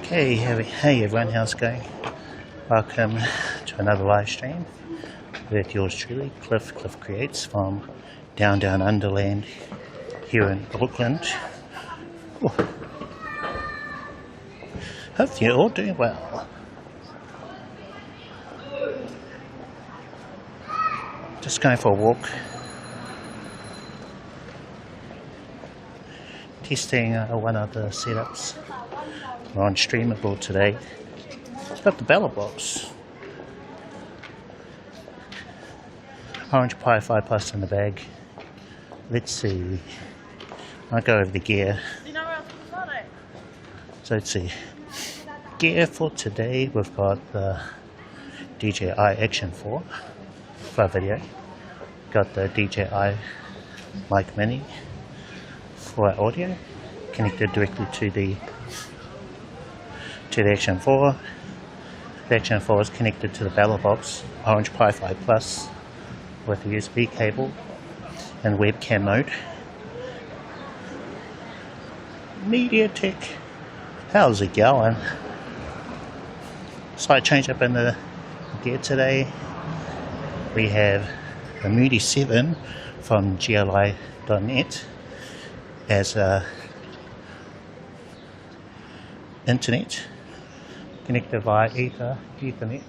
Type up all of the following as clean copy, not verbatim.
Okay, hey everyone, how's it going? Welcome to another live stream with yours truly, Cliff Creates from down Underland here in Auckland. Oh. Hope you're all doing well. Just going for a walk. Testing one of the setups. We're on Streamable today. It's got the Belabox. Orange Pi 5 Plus in the bag. Let's see. I'll go over the gear. So let's see. Gear for today, we've got the DJI Action 4 for video. Got the DJI Mic Mini for our audio, connected directly to the Action 4. The Action 4 is connected to the Belabox Orange Pi 5 Plus with a USB cable and webcam mode. MediaTek, how's it going? Slight change up in the gear today. We have the Mudi 7 from GL.iNet as a internet connected via Ethernet.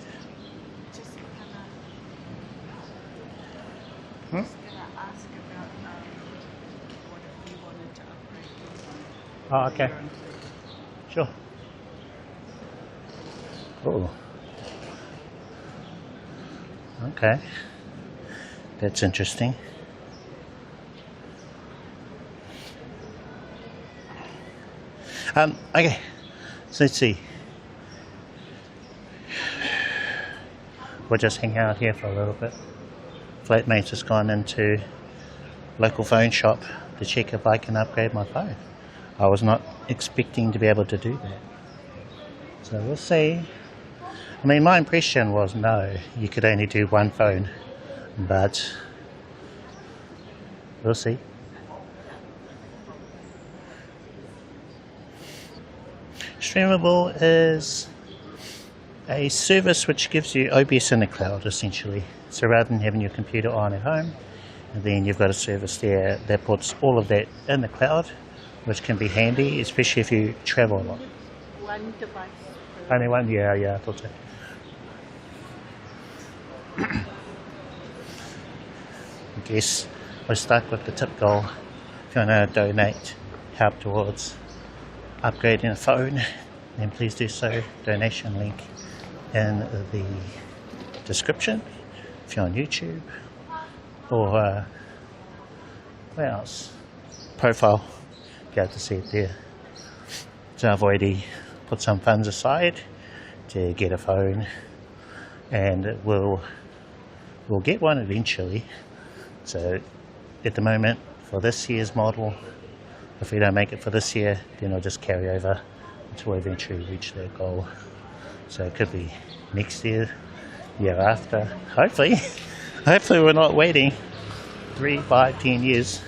Oh, okay. Sure. Oh. Okay. That's interesting. Okay. So let's see. We'll just hang out here for a little bit. Flatmate's just gone into local phone shop to check if I can upgrade my phone. I was not expecting to be able to do that. So we'll see. I mean, my impression was no, you could only do one phone, but we'll see. Streamable is a service which gives you OBS in the cloud, essentially. So rather than having your computer on at home, and then you've got a service there that puts all of that in the cloud, which can be handy, especially if you travel a lot. One device. Only one? Yeah, I thought so. I guess we're stuck with the tip goal. If you want to donate, help towards upgrading a phone, then please do so. Donation link in the description if you're on YouTube, or where else? Profile, be able to see it there. So I've already put some funds aside to get a phone, and we'll get one eventually. So at the moment, for this year's model, if we don't make it for this year, then I'll just carry over until we eventually reach that goal. So it could be next year, year after, hopefully. Hopefully we're not waiting 3, 5, 10 years.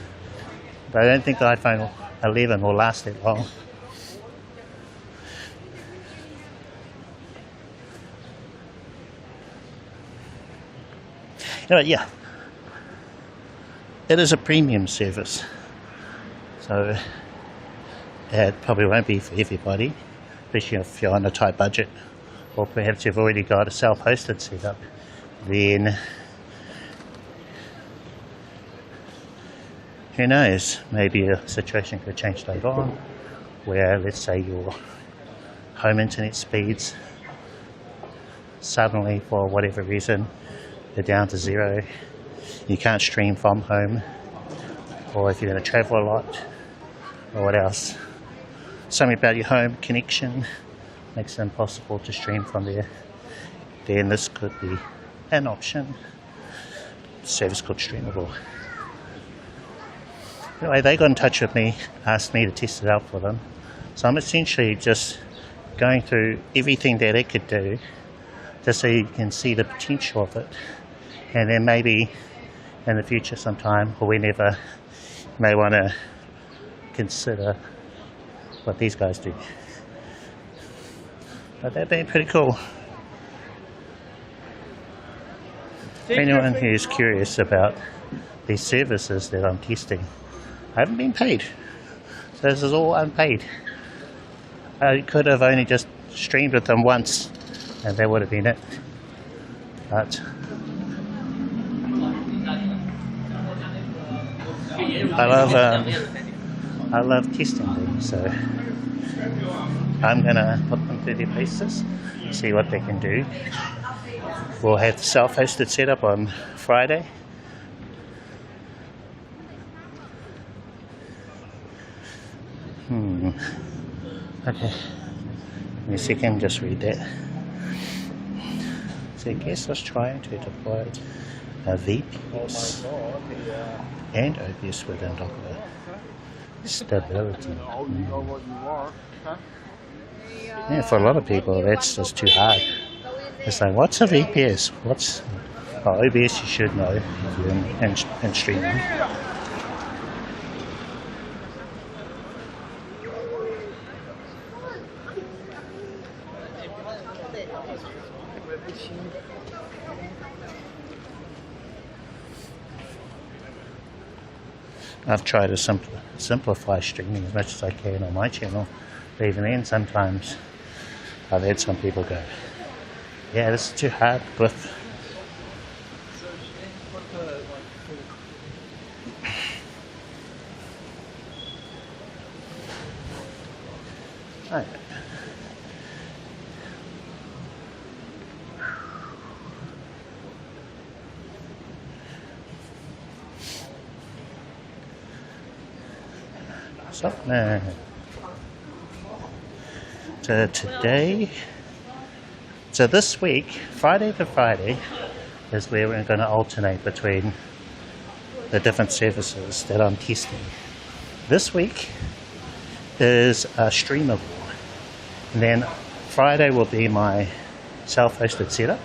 But I don't think the iPhone 11 will last that long. Yeah, it is a premium service, so it probably won't be for everybody, especially if you're on a tight budget, or perhaps you've already got a self-hosted setup. Then who knows, maybe a situation could change later on, where let's say your home internet speeds suddenly, for whatever reason, they're down to 0, you can't stream from home, or if you're going to travel a lot, or what else, something about your home connection makes it impossible to stream from there, then this could be an option. A service called Streamable. Anyway, they got in touch with me, asked me to test it out for them, so I'm essentially just going through everything that it could do, just so you can see the potential of it. And then maybe in the future sometime, or whenever, you may want to consider what these guys do. But they've been pretty cool. For anyone who's curious about these services that I'm testing, I haven't been paid. So this is all unpaid. I could have only just streamed with them once and that would have been it. But I love testing them, so I'm gonna put them through their paces, see what they can do. We'll have the self-hosted setup on Friday. Okay, give me a second, just read that. So I guess I was trying to deploy a VPS and OBS within Docker. Stability. Yeah, for a lot of people that's just too hard. It's like, what's a VPS? What's OBS? You should know if you're in streaming. I've tried to simplify streaming as much as I can on my channel, but even then sometimes I've had some people go, yeah, this is too hard with. Right. So today, so this week, Friday to Friday, is where we're going to alternate between the different services that I'm testing. This week is streamable, and then Friday will be my self-hosted setup.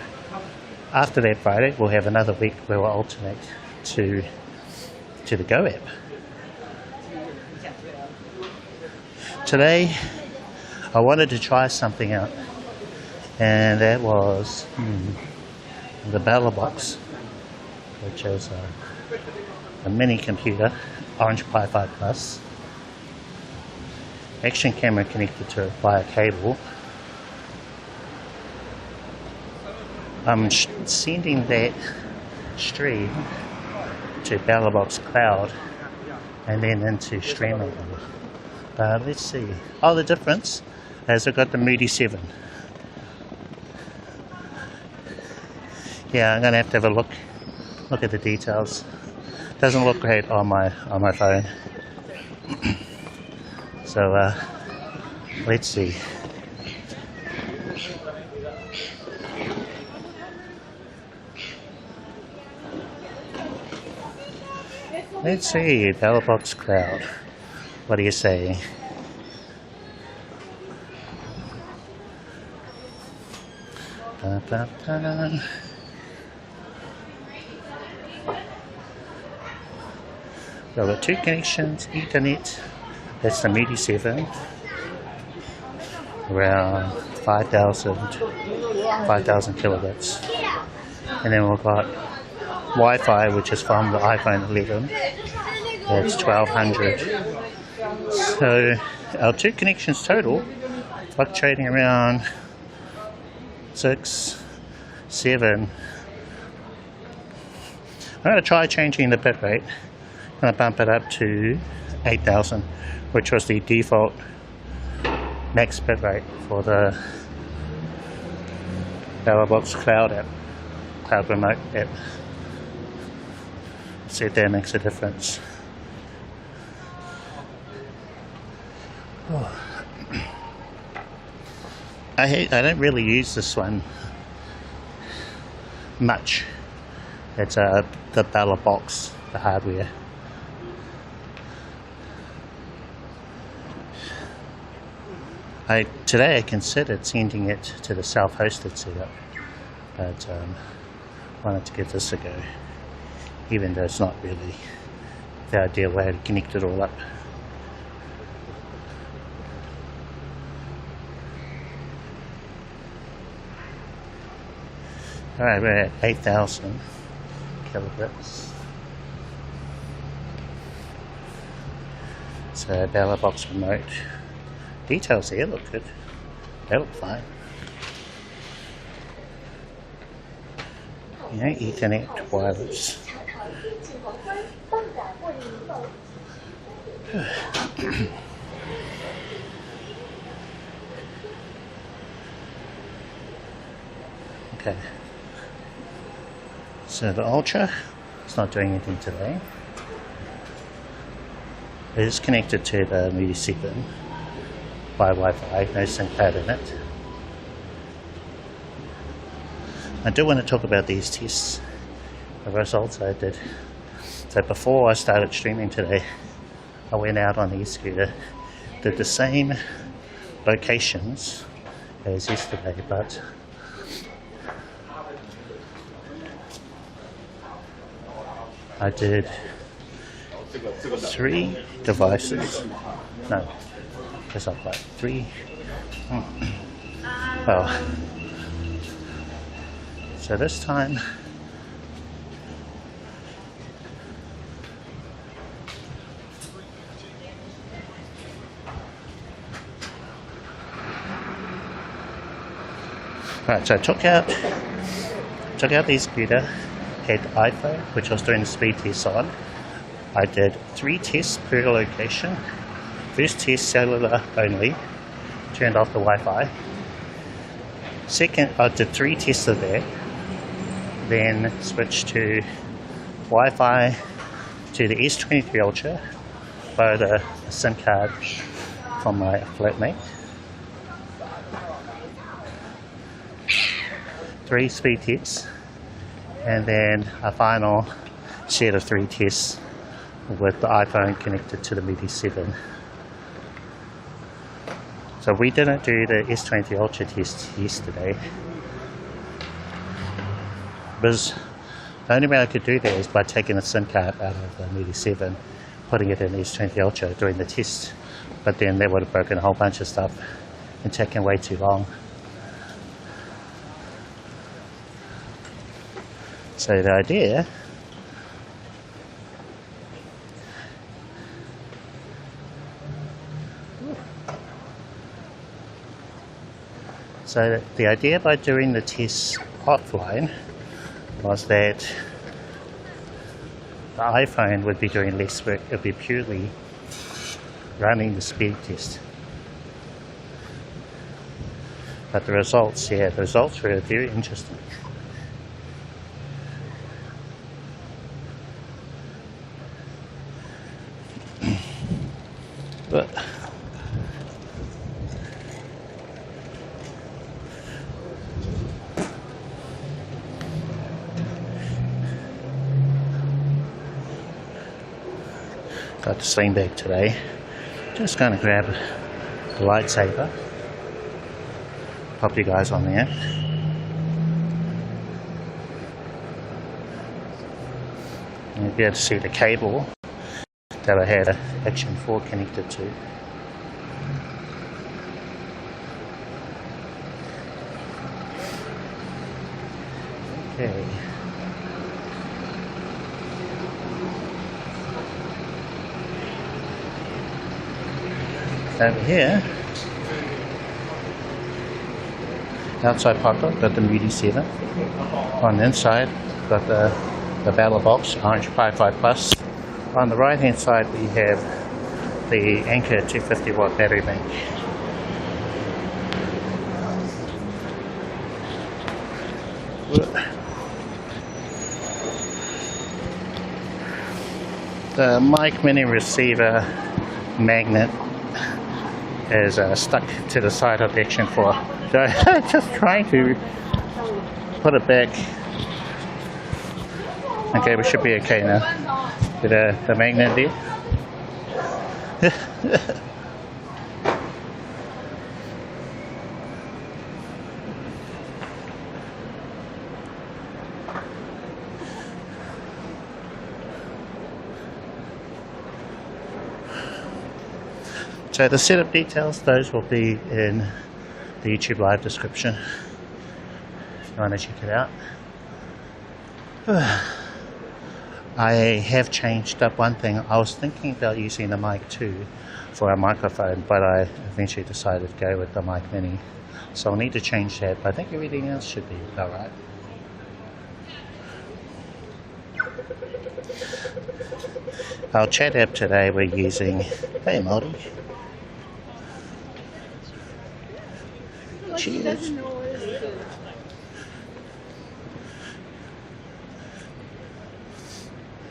After that Friday, we'll have another week where we'll alternate to the Go app. Today, I wanted to try something out, and that was the Belabox, which is a mini computer, Orange Pi 5 Plus, action camera connected to it via cable. I'm sending that stream to Belabox Cloud and then into streamable. Let's see. Oh, the difference is I've got the Mudi 7. Yeah, I'm gonna have to have a look at the details. Doesn't look great on my phone. So let's see. Let's see, Belabox Cloud. What do you say? So the two connections, Ethernet, that's the Mudi 7, around 5,000 kilobits. And then we've got Wi-Fi, which is from the iPhone 11, that's 1200. So our two connections total, fluctuating around 6, 7. I'm going to try changing the bitrate. I'm going to bump it up to 8,000, which was the default max bitrate for the Belabox Cloud app, Cloud Remote app. See if that makes a difference. Oh. I don't really use this one much. It's the Belabox, the hardware. Today I considered sending it to the self-hosted setup, but wanted to give this a go, even though it's not really the ideal way to connect it all up. Alright, we're at 8,000 kilobits. So Belabox remote. Details here look good. They look fine. You know, Ethernet wireless. Okay. So the Ultra, it's not doing anything today. It is connected to the Mudi 7 by Wi-Fi, no SIM card in it. I do want to talk about these tests, the results I did. So before I started streaming today, I went out on the e-scooter, did the same locations as yesterday, but I did 3 devices. No, that's not quite 3. Well, so this time right, so I took out the e-scooter, had the iPhone, which I was doing the speed test on. I did 3 tests per location. First test, cellular only, turned off the Wi-Fi. Second, I did 3 tests of that, then switched to Wi-Fi to the S23 Ultra, borrowed a SIM card from my flatmate. 3 speed tests, and then a final set of 3 tests with the iPhone connected to the Mudi 7. So we didn't do the S20 Ultra test yesterday, because the only way I could do that is by taking a SIM card out of the Mudi 7, putting it in the S20 Ultra, doing the test, but then that would have broken a whole bunch of stuff and taken way too long. So the idea by doing the tests offline was that the iPhone would be doing less work. It would be purely running the speed test. But the results were very interesting. But got the sling bag today. Just going to grab the lightsaber. Pop you guys on there. And you'll be able to see the cable that I had an Action 4 connected to. Okay. Over here, outside pocket, got the Mudi 7. On the inside, got the Belabox Orange Pi 5 Plus. On the right hand side we have the Anker 250 watt battery bank. The mic mini receiver magnet is stuck to the side of the Action 4. So I'm just trying to put it back. Okay, we should be okay now. With the magnet there. So the setup details, those will be in the YouTube live description if you want to check it out. I have changed up one thing. I was thinking about using the mic 2 for a microphone, but I eventually decided to go with the mic mini. So I'll need to change that, but I think everything else should be alright. Our chat app today we're using, hey Modi. Cheers.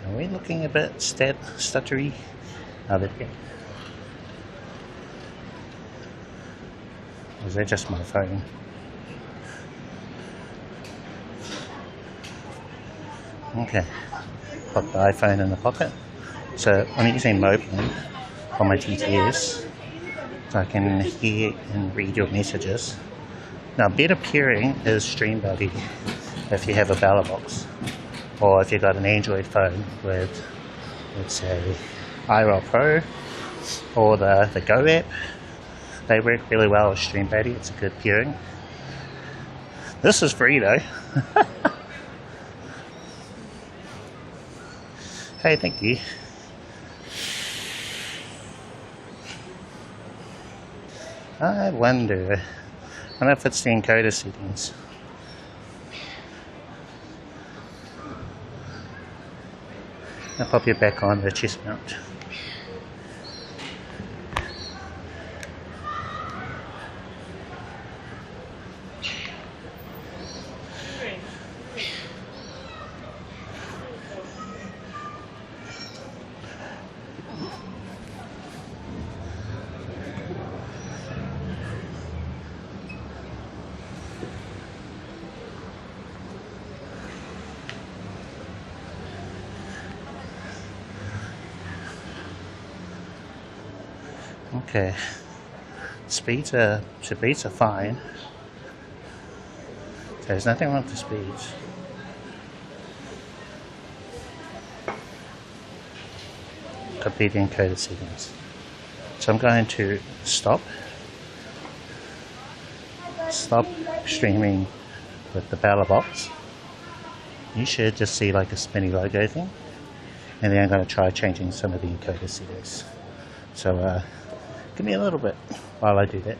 Are we looking a bit stuttery? Oh, there we go. Or is that just my phone? Okay. Pop the iPhone in the pocket. So I'm using Moblin on my TTS, so I can hear and read your messages. Now, better peering is StreamBuddy if you have a Belabox, or if you've got an Android phone with, let's say, IRL Pro or the Go app. They work really well with StreamBuddy. It's a good peering. This is free though. Hey, thank you. I wonder if it's the encoder settings. I'll pop you back on the chest mount. Okay, speeds are fine. There's nothing wrong with the speeds. Copy the encoder settings. So I'm going to stop streaming with the Belabox. You should just see like a spinny logo thing, and then I'm going to try changing some of the encoder settings. So give me a little bit while I do that.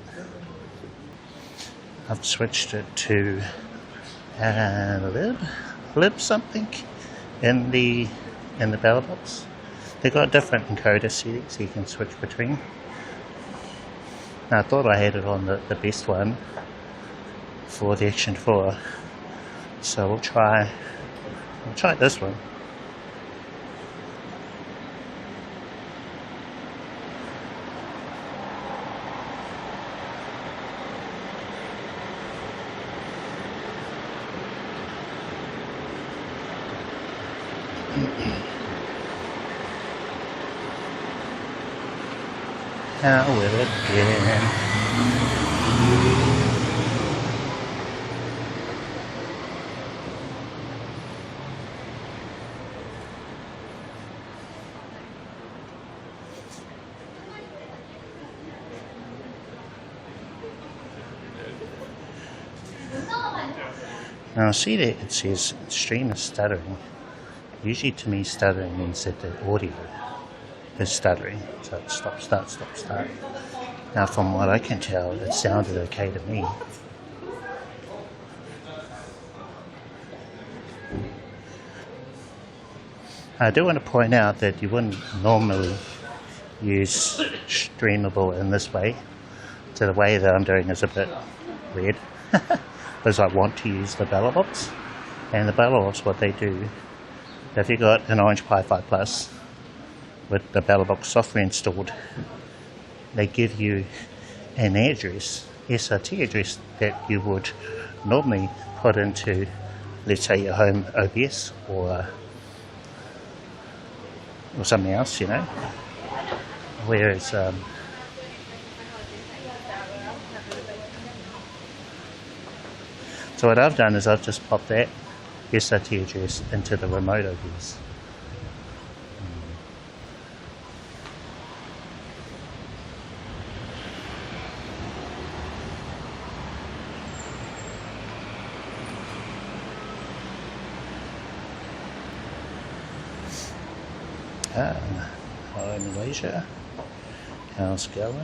I've switched it to lib something in the Belabox. They've got different encoder settings you can switch between. Now, I thought I had it on the best one for the Action 4, so we'll try this one. How will it begin? Now see that it says stream is stuttering. Usually to me stuttering means that the audio is stuttering, so it's stop, start. Now from what I can tell, it sounded okay to me. I do want to point out that you wouldn't normally use streamable in this way, so the way that I'm doing is a bit weird, because I want to use the Belabox, and the Belabox, what they do, if you've got an Orange Pi 5 Plus, with the Belabox software installed, they give you an address, SRT address, that you would normally put into, let's say, your home OBS or something else, you know. Whereas so what I've done is I've just popped that SRT address into the remote OBS. Hello Malaysia, how's it going?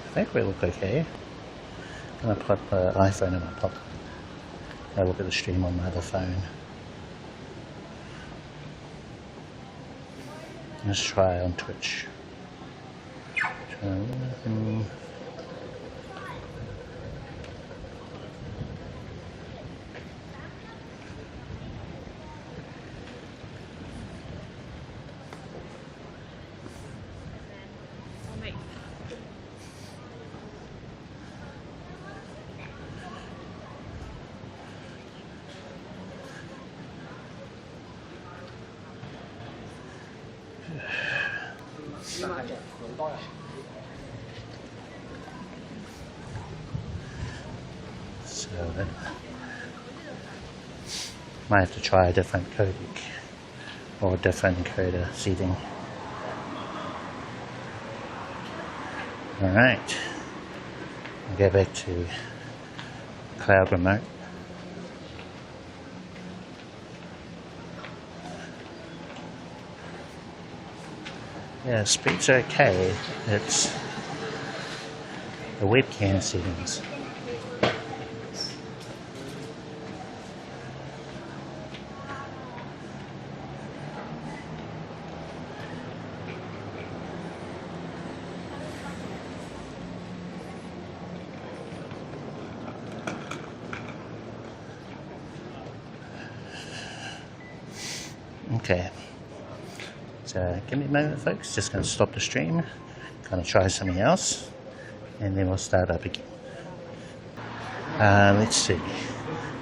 I think we look okay. I'm going to put the iPhone in my pocket. I'll look at the stream on my other phone. Let's try on Twitch. So might have to try a different codec or a different encoder setting. Alright, I'll go back to cloud remote. Yeah, speed's okay. It's the webcam settings. Okay. So give me a moment folks, just going to stop the stream, going to try something else, and then we'll start up again. Let's see,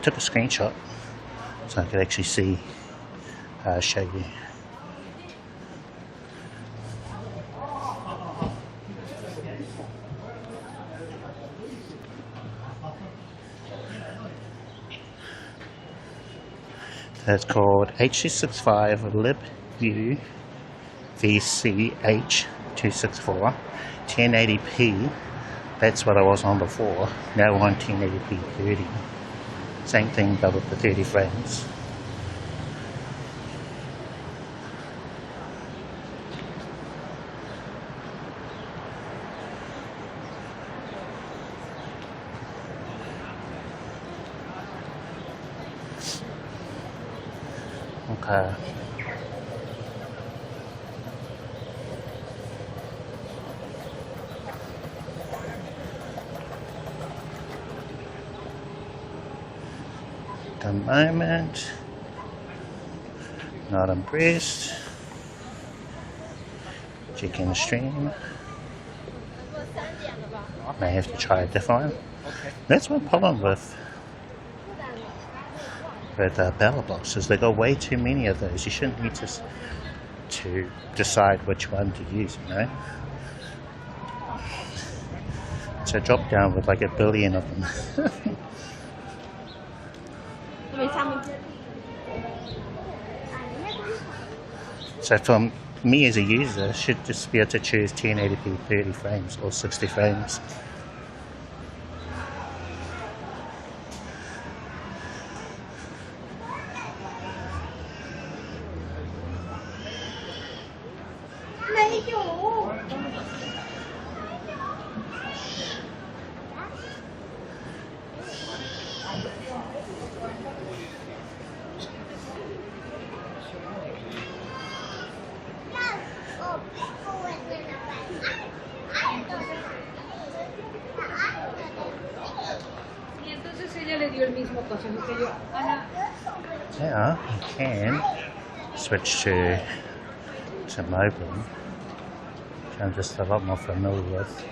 took a screenshot so I could actually see, show you. That's called HC65 UVC H264 1080p. That's what I was on before. Now on 1080p 30. Same thing, but with the 30 frames. Okay. At the moment, not impressed. Checking the stream. May have to try a different one. That's one problem with Belabox is they got way too many of those. You shouldn't need to decide which one to use, you know. It's a drop down with like 1 billion of them. So for me as a user, I should just be able to choose 1080p 30 frames or 60 frames. Yeah, you can switch to Moblin, which I'm just a lot more familiar with.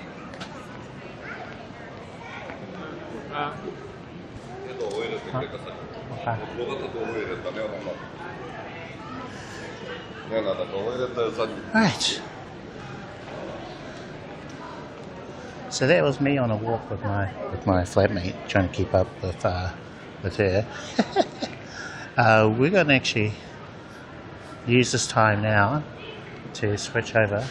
Right. So that was me on a walk with my flatmate, trying to keep up with her. We're going to actually use this time now to switch over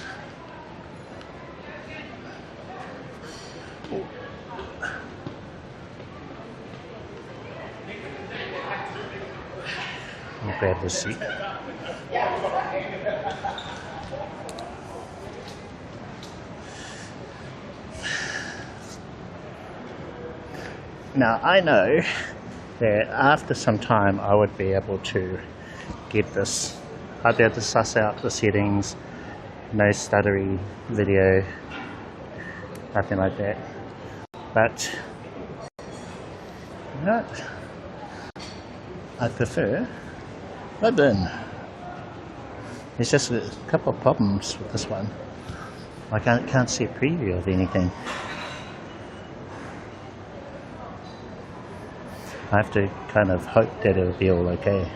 grab the seat. Now I know that after some time I would be able to get this. I'd be able to suss out the settings, no stuttery video, nothing like that. But you know what? I prefer Moblin. There's just a couple of problems with this one. I can't see a preview of anything. I have to kind of hope that it'll be all okay.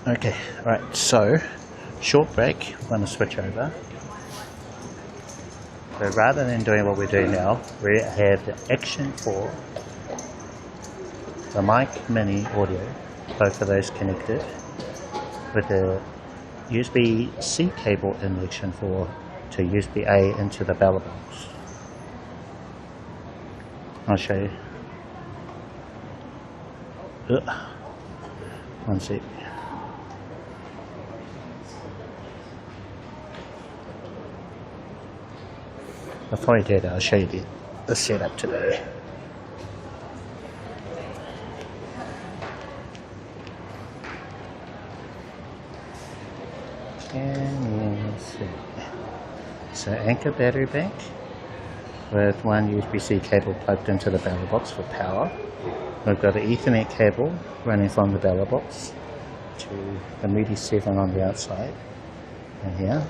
Okay, right, so short break, I'm going to switch over. So rather than doing what we're doing now, we have the action for the mic mini audio, both of those connected with the USB-C cable in the action for to USB-A into the Belabox. I'll show you. One sec. Before I do that, I'll show you the setup today. And you see. So anchor battery bank with one USB-C cable plugged into the Belabox for power. We've got an Ethernet cable running from the Belabox to the Mudi 7 on the outside, and here.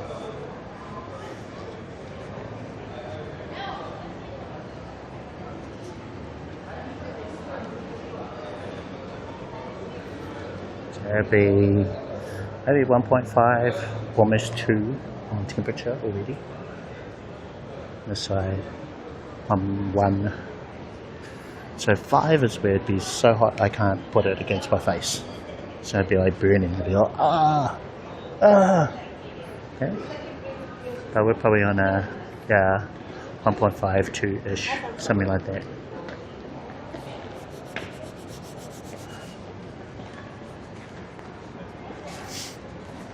It'll be maybe 1.5, almost 2 on temperature already. This side, 1. So 5 is where it'd be so hot I can't put it against my face. So it'd be like burning. It'd be like, Okay. But we're probably on a 1.5, 2-ish, something like that.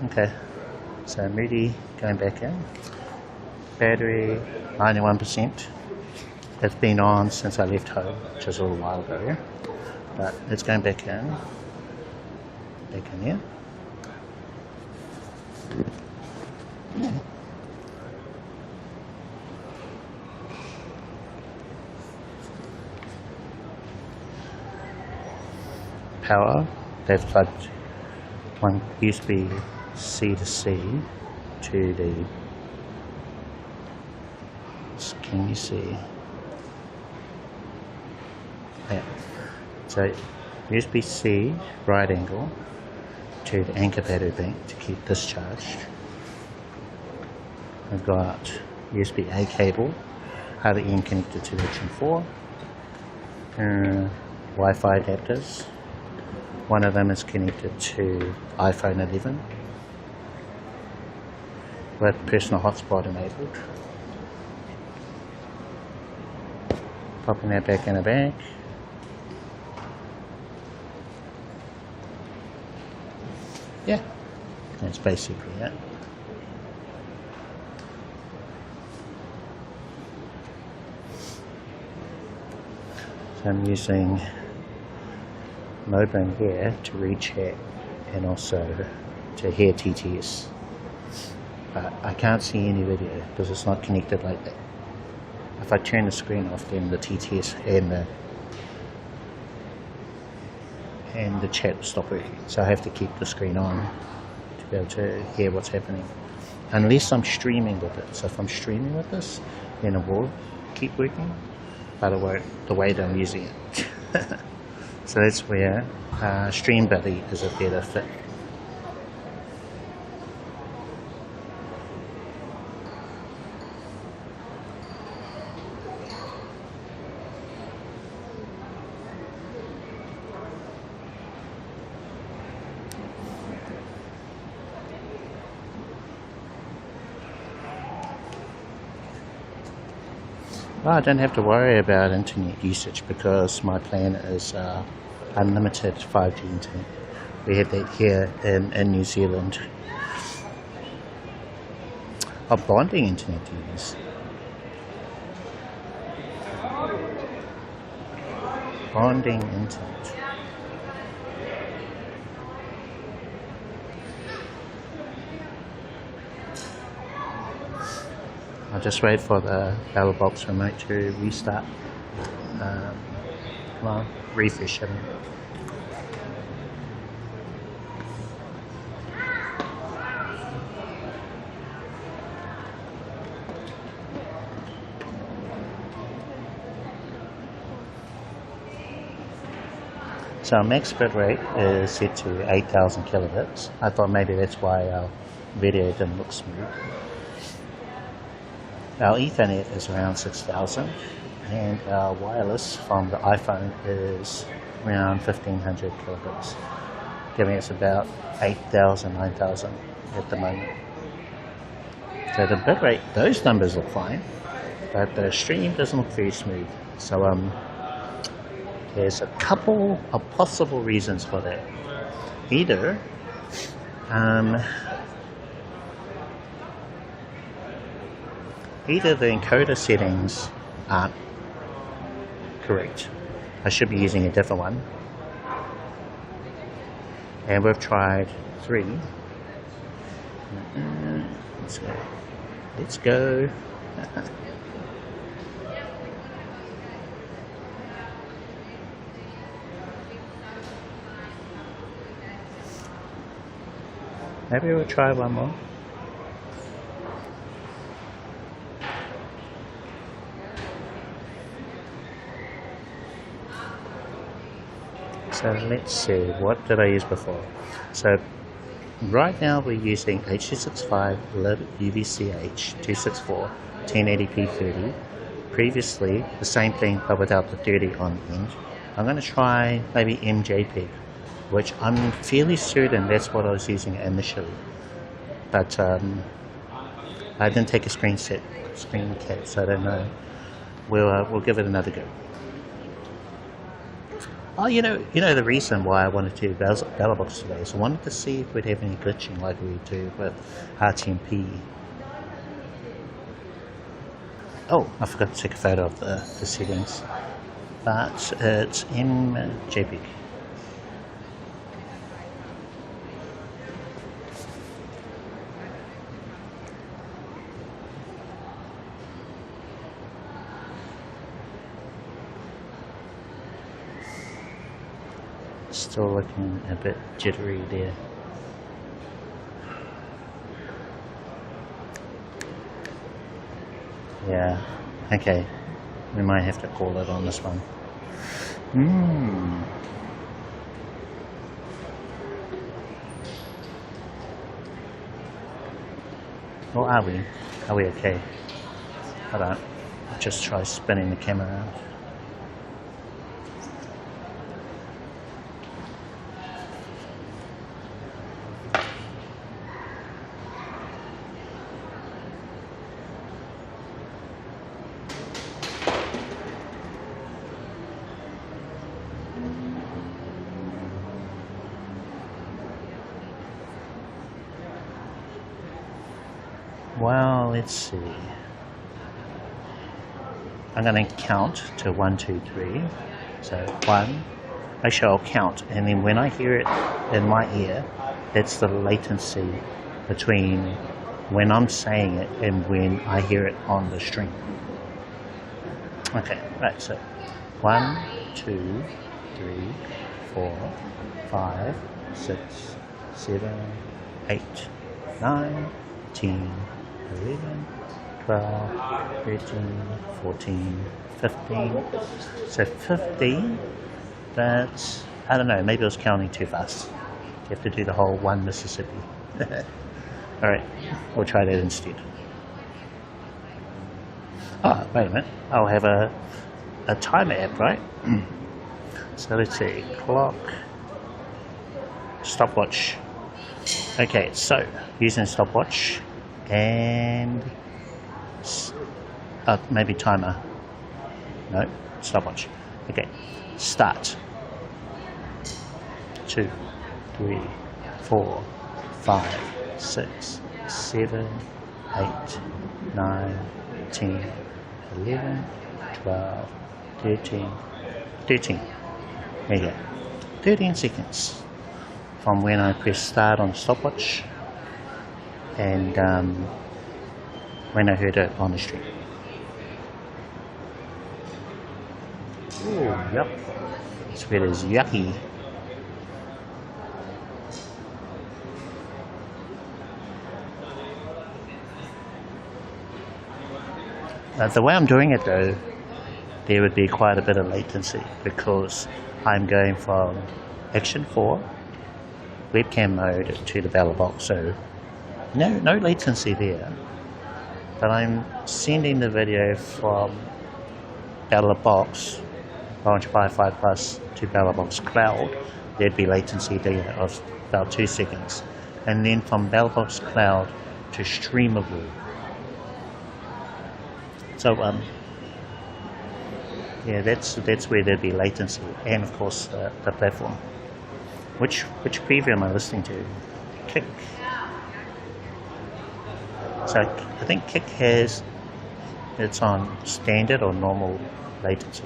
Okay, so Mudi going back in. Battery 91%. It's been on since I left home, which is a little while ago. But it's going back in. Back in here. Power. They've plugged one USB-C to C to the, can you see? Yeah. So USB-C right angle to the anchor battery bank to keep this charged. I've got USB-A cable, other end connected to the Action 4. Wi-Fi adapters. One of them is connected to iPhone 11 with personal hotspot enabled. Popping that back in the bag. Yeah, that's basically it. So I'm using Moblin here to read chat and also to hear TTS. But I can't see any video because it's not connected like that. If I turn the screen off, then the TTS and the chat will stop working. So I have to keep the screen on to be able to hear what's happening. Unless I'm streaming with it. So if I'm streaming with this, then it will keep working. But it won't the way that I'm using it. So that's where Stream Buddy is a better fit. Well, I don't have to worry about internet usage because my plan is unlimited 5G internet. We have that here in New Zealand. A bonding internet to use. Bonding internet. I'll just wait for the Belabox remote to restart. Well, refresh it. So our max bit rate is set to 8,000 kilobits. I thought maybe that's why our video didn't look smooth. Our Ethernet is around 6,000 and our wireless from the iPhone is around 1,500 kilobits, giving us about 8,000, 9,000 at the moment. So the bit rate, those numbers look fine, but the stream doesn't look very smooth. So there's a couple of possible reasons for that. Either the encoder settings aren't correct. I should be using a different one. And we've tried 3. Let's go. Let's go. Maybe we'll try one more. So let's see, what did I use before? So right now we're using H265 UVC 264 1080p 30. Previously the same thing but without the 30 on the end. I'm going to try maybe MJPEG, which I'm fairly certain that's what I was using initially, but I didn't take a screen cap, so I don't know. We'll give it another go. Oh, you know the reason why I wanted to do Belabox today is I wanted to see if we'd have any glitching like we do with RTMP. Oh, I forgot to take a photo of the settings, but it's MJPEG. Still looking a bit jittery there. Yeah, okay. We might have to call it on this one. Or are we? Are we okay? I don't. Just try spinning the camera around. Well, let's see. I'm going to count to 1, 2, 3. So 1. Actually, I'll count, and then when I hear it in my ear, that's the latency between when I'm saying it and when I hear it on the stream. Okay, right. So 1, 2, 3, 4, 5, 6, 7, 8, 9, 10. 11, 12, 13, 14, 15. So 15, but I don't know, maybe I was counting too fast. You have to do the whole 1 Mississippi. Alright, we'll try that instead. Oh, wait a minute. I'll have a timer app, right? So let's see, clock, stopwatch. Okay, so using stopwatch and maybe timer. No, stopwatch. Okay, start. 2, 3, 4, 5, 6, 7, 8, 9, 10, 11, 12, 13, 13. There you go. 13 seconds from when I press start on the stopwatch and when I heard it on the stream. Oh, yep. Sweat is yucky. The way I'm doing it though, there would be quite a bit of latency because I'm going from Action 4 webcam mode to the Belabox, so no latency there. But I'm sending the video from Belabox Launch 55 Plus to Belabox Cloud. There'd be latency there of about 2 seconds, and then from Belabox Cloud to Streamable. So yeah, that's where there'd be latency, and of course the platform. Which preview am I listening to? Kick. So I think Kick has it's on standard or normal latency.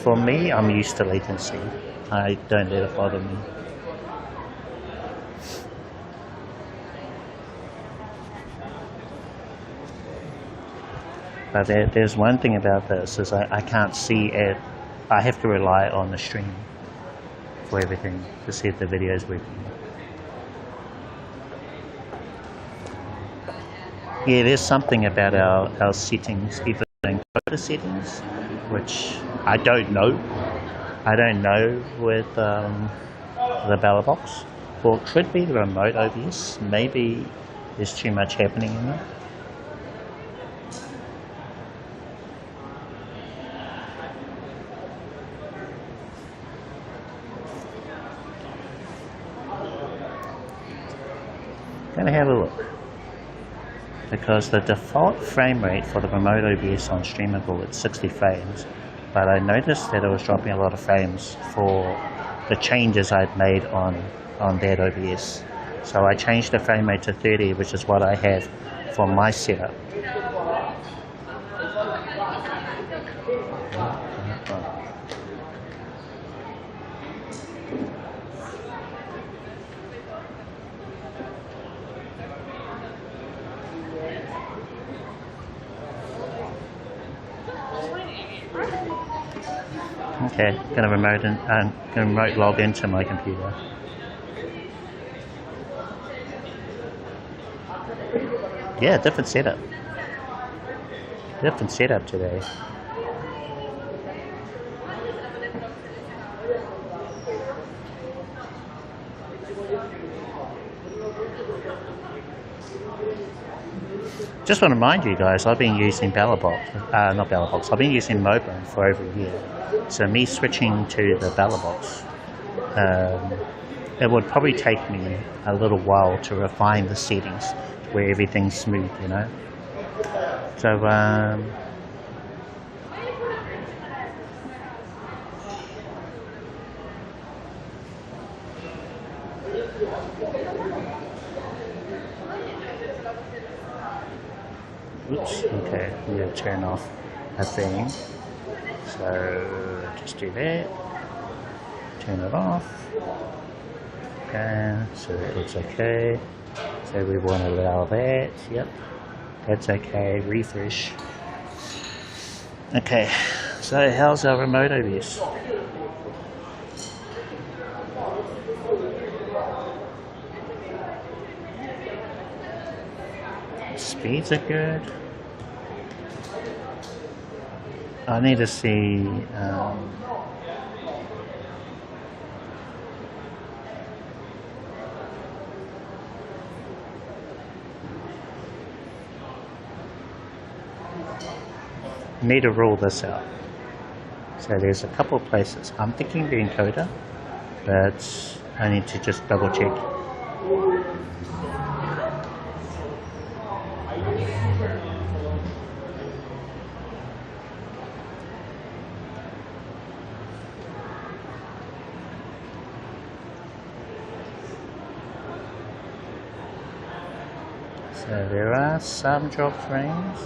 For me, I'm used to latency. I don't let it bother me. But there's one thing about this is I can't see it. I have to rely on the stream for everything to see if the video is working. Yeah, there's something about our settings, even encoder settings, which I don't know. I don't know with the Belabox. Or it could be the remote OBS. Maybe there's too much happening in there. Gonna have a look, because the default frame rate for the remote OBS on Streamable is 60 frames, but I noticed that it was dropping a lot of frames for the changes I'd made on that OBS. So I changed the frame rate to 30, which is what I have for my setup. Okay, gonna remote log into my computer. Yeah, different setup. Different setup today. Just want to remind you guys, I've been using Belabox, not Belabox, I've been using Moblin for over a year. So me switching to the Belabox, it would probably take me a little while to refine the settings where everything's smooth, you know. So oops, okay, I'm going to turn off a thing. So just do that, turn it off, okay, so it looks okay. So we want to allow that, yep, that's okay, refresh. Okay, so how's our remote OBS? Speeds are good. I need to see need to rule this out. So there's a couple of places. I'm thinking the encoder, but I need to just double check So there are some drop frames,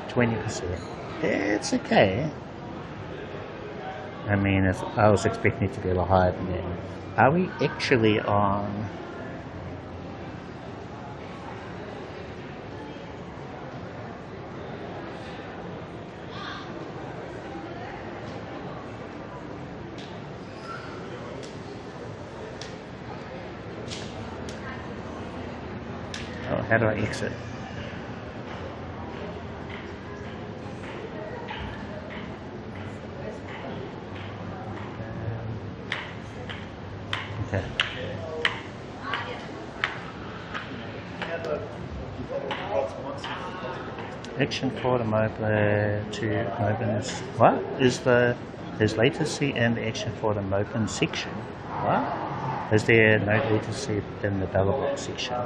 20%. It's okay. I mean, if I was expecting it to be a lot higher than that. Are we actually on? Oh, how do I exit? Okay. Action for the Moblin to Moblin. What is there's latency in the action for the Moblin section? What? Is there no latency in the Belabox section?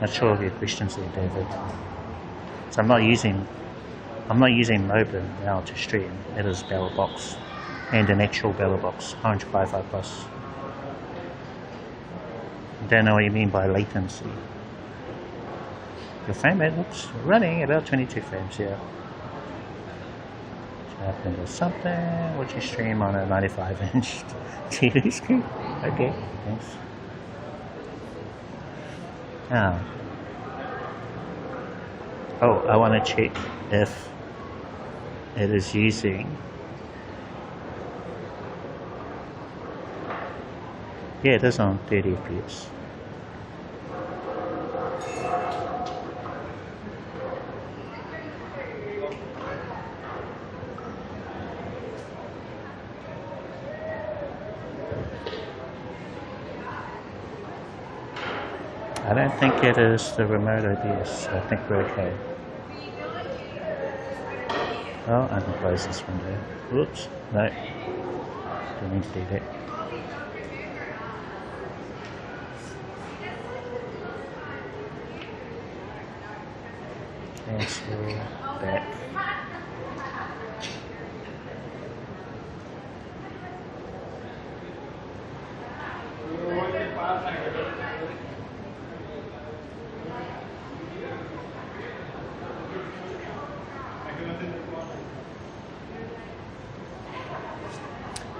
Not sure of your questions there, David. So I'm not using Moblin now to stream. It is Belabox and an actual Belabox, Orange Wi-Fi Plus. I don't know what you mean by latency. The frame rate looks running about 22 frames, yeah. Happened with something. Would you stream on a 95-inch TV screen? Okay, thanks. Now, I want to check if it is using. Yeah, it is on 30 FPS. I don't think it is the remote OBS. I think we're okay. Oh, I can close this window. Whoops, no. Don't need to do that. Cancel back.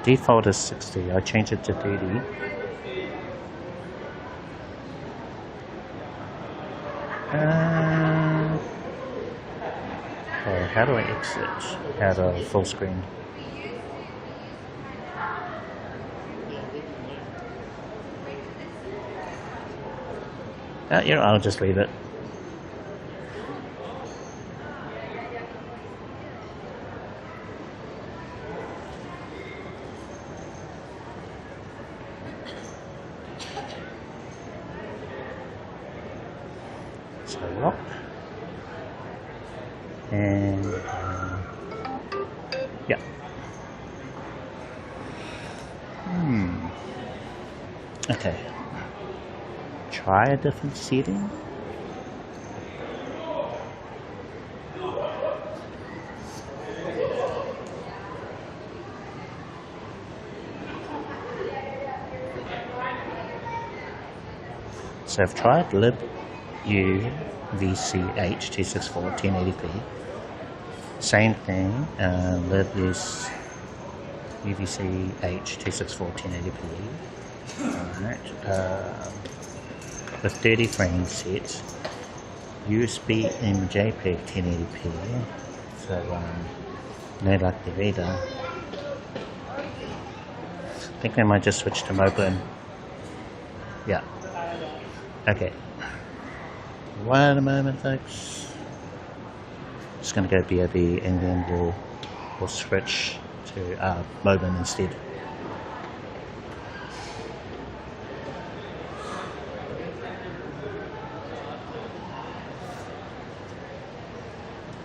Default is 60. I changed it to 30. Okay, how do I exit out of full screen? Yeah, I'll just leave it. So lock and yeah. Okay. Try a different setting. So I've tried UVC 264 1080p. Same thing, libus UVC 264 1080p. Alright, with 30 frames set, USB and JPEG 1080p. So no luck there either. I think I might just switch to Moblin. Yeah. Okay. Wait a moment, folks. Just going to go BRB and then we'll switch to Moblin instead.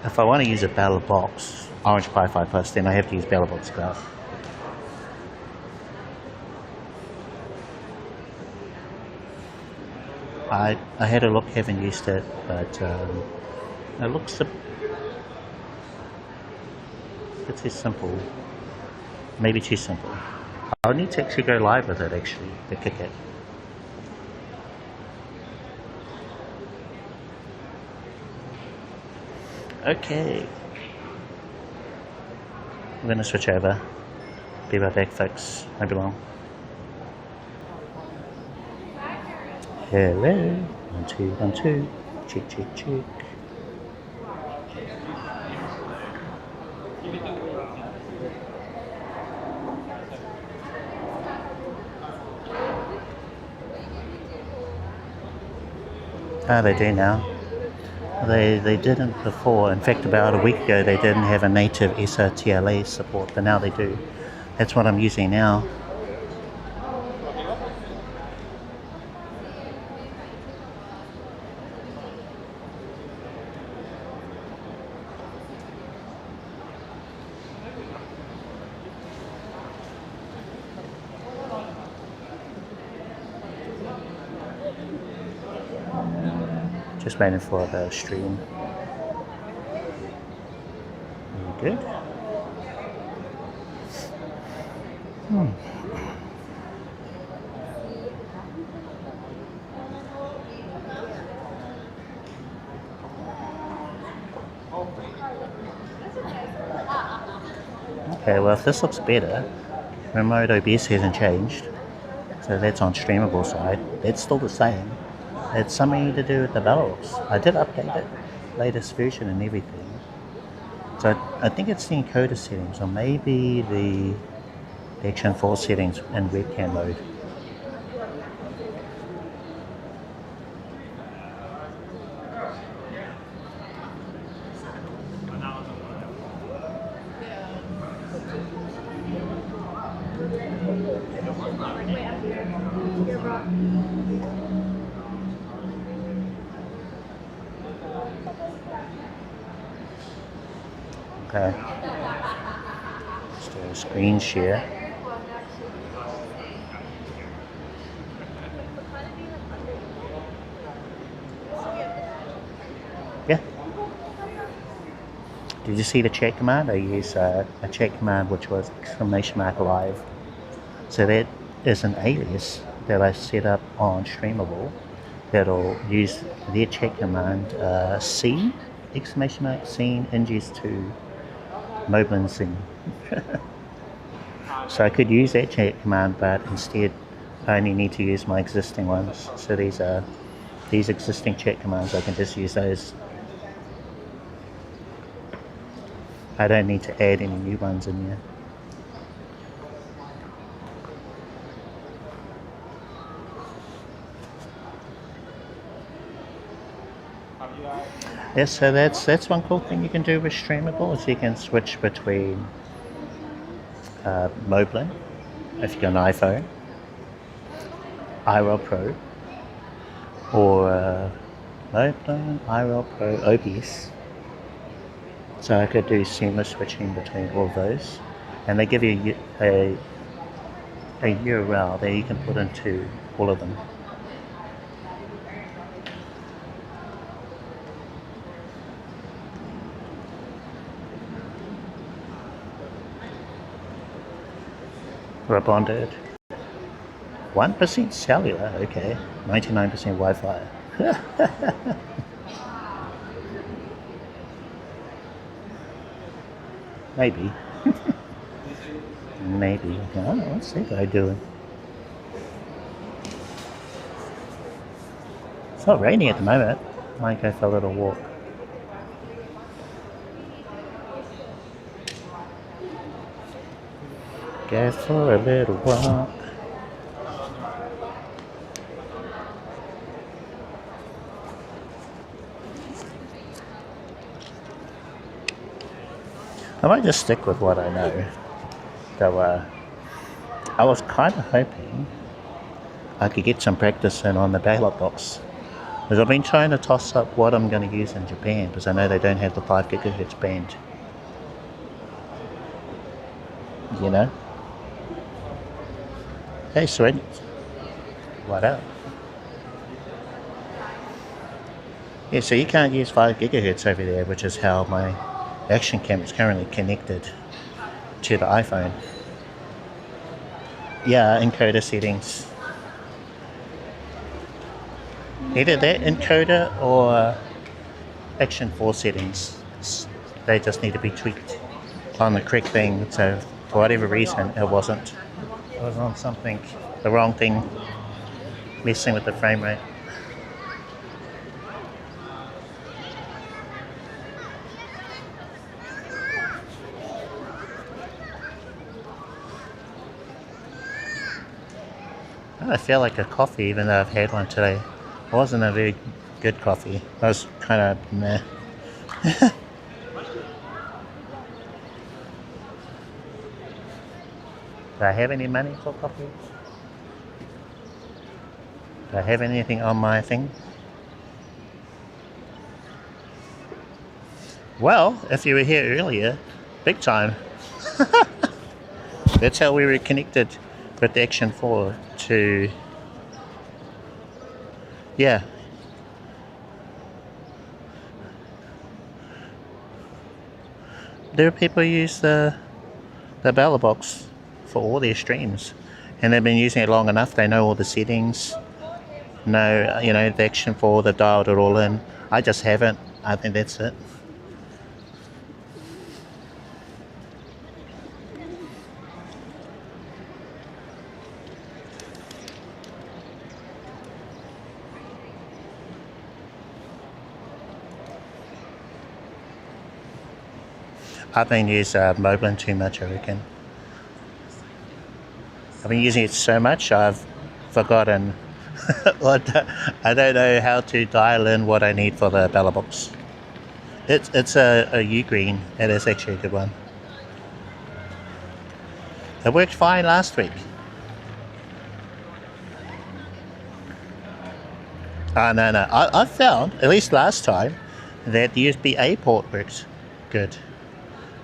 If I want to use a Belabox Orange Wi-Fi Plus, then I have to use Belabox Cloud. I had a look, haven't used it, but it looks a bit too simple. Maybe too simple. I'll need to actually go live with it, actually, the kickback. Okay. I'm gonna switch over. Be right back, folks. I belong. Hello. 1, 2, 1, 2. Check, check, check. Ah, they do now. They didn't before. In fact, about a week ago, they didn't have a native SRTLA support, but now they do. That's what I'm using now. Just waiting for the stream. Very good. Okay, well, if this looks better, remote OBS hasn't changed, so that's on streamable side. It's still the same. It's something to do with the Belabox. I did update it, latest version and everything. So I think it's the encoder settings, or maybe the Action 4 settings in Webcam Mode. Okay. Let's do a screen share. Yeah. Did you see the chat command? I use a chat command which was !live. So that is an alias that I set up on Streamable that'll use their chat command scene scene ingest to Moblin scene. So I could use that chat command, but instead I only need to use my existing ones. So these existing chat commands, I can just use those. I don't need to add any new ones in here. Yeah, so that's one cool thing you can do with Streamable, is you can switch between Moblin, if you've got an iPhone, IRL Pro, or Moblin, IRL Pro, OBS. So I could do seamless switching between all of those, and they give you a URL that you can put into all of them. Bonded. 1% cellular, okay. 99% Wi-Fi. Maybe. Maybe. Oh, what's that guy doing? It's not raining at the moment. Might go for a little walk. Go for a little walk. I might just stick with what I know. So I was kind of hoping I could get some practice in on the Belabox, because I've been trying to toss up what I'm going to use in Japan, because I know they don't have the 5 GHz band. You know? Hey, sweet. What up? Yeah, so you can't use 5 gigahertz over there, which is how my action cam is currently connected to the iPhone. Yeah, encoder settings. Either that encoder or Action 4 settings. They just need to be tweaked on the correct thing. So for whatever reason, it wasn't. It was on something, the wrong thing, messing with the frame rate. I feel like a coffee, even though I've had one today. It wasn't a very good coffee. It was kind of meh. Do I have any money for coffee? Do I have anything on my thing? Well, if you were here earlier, big time. That's how we were connected with the Action 4 to... Yeah. There are people who use the Belabox for all their streams, and they've been using it long enough. They know all the settings, know, you know, the Action 4, they've dialed it all in. I just haven't. I think that's it. I've been using Moblin too much, I reckon. I've been using it so much, I've forgotten. I don't know how to dial in what I need for the Belabox. It's a U-green. It is actually a good one. It worked fine last week. No. I found, at least last time, that the USB-A port works good.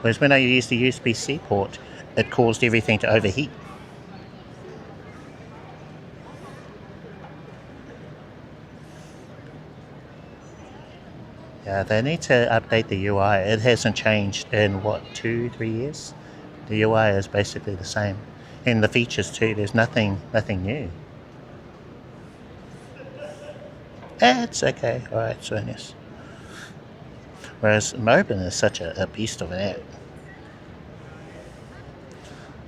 Whereas when I used the USB-C port, it caused everything to overheat. Yeah, they need to update the UI. It hasn't changed in, what, 2-3 years? The UI is basically the same. And the features too, there's nothing new. It's okay. Alright, so yes. Whereas Moblin is such a beast of an app.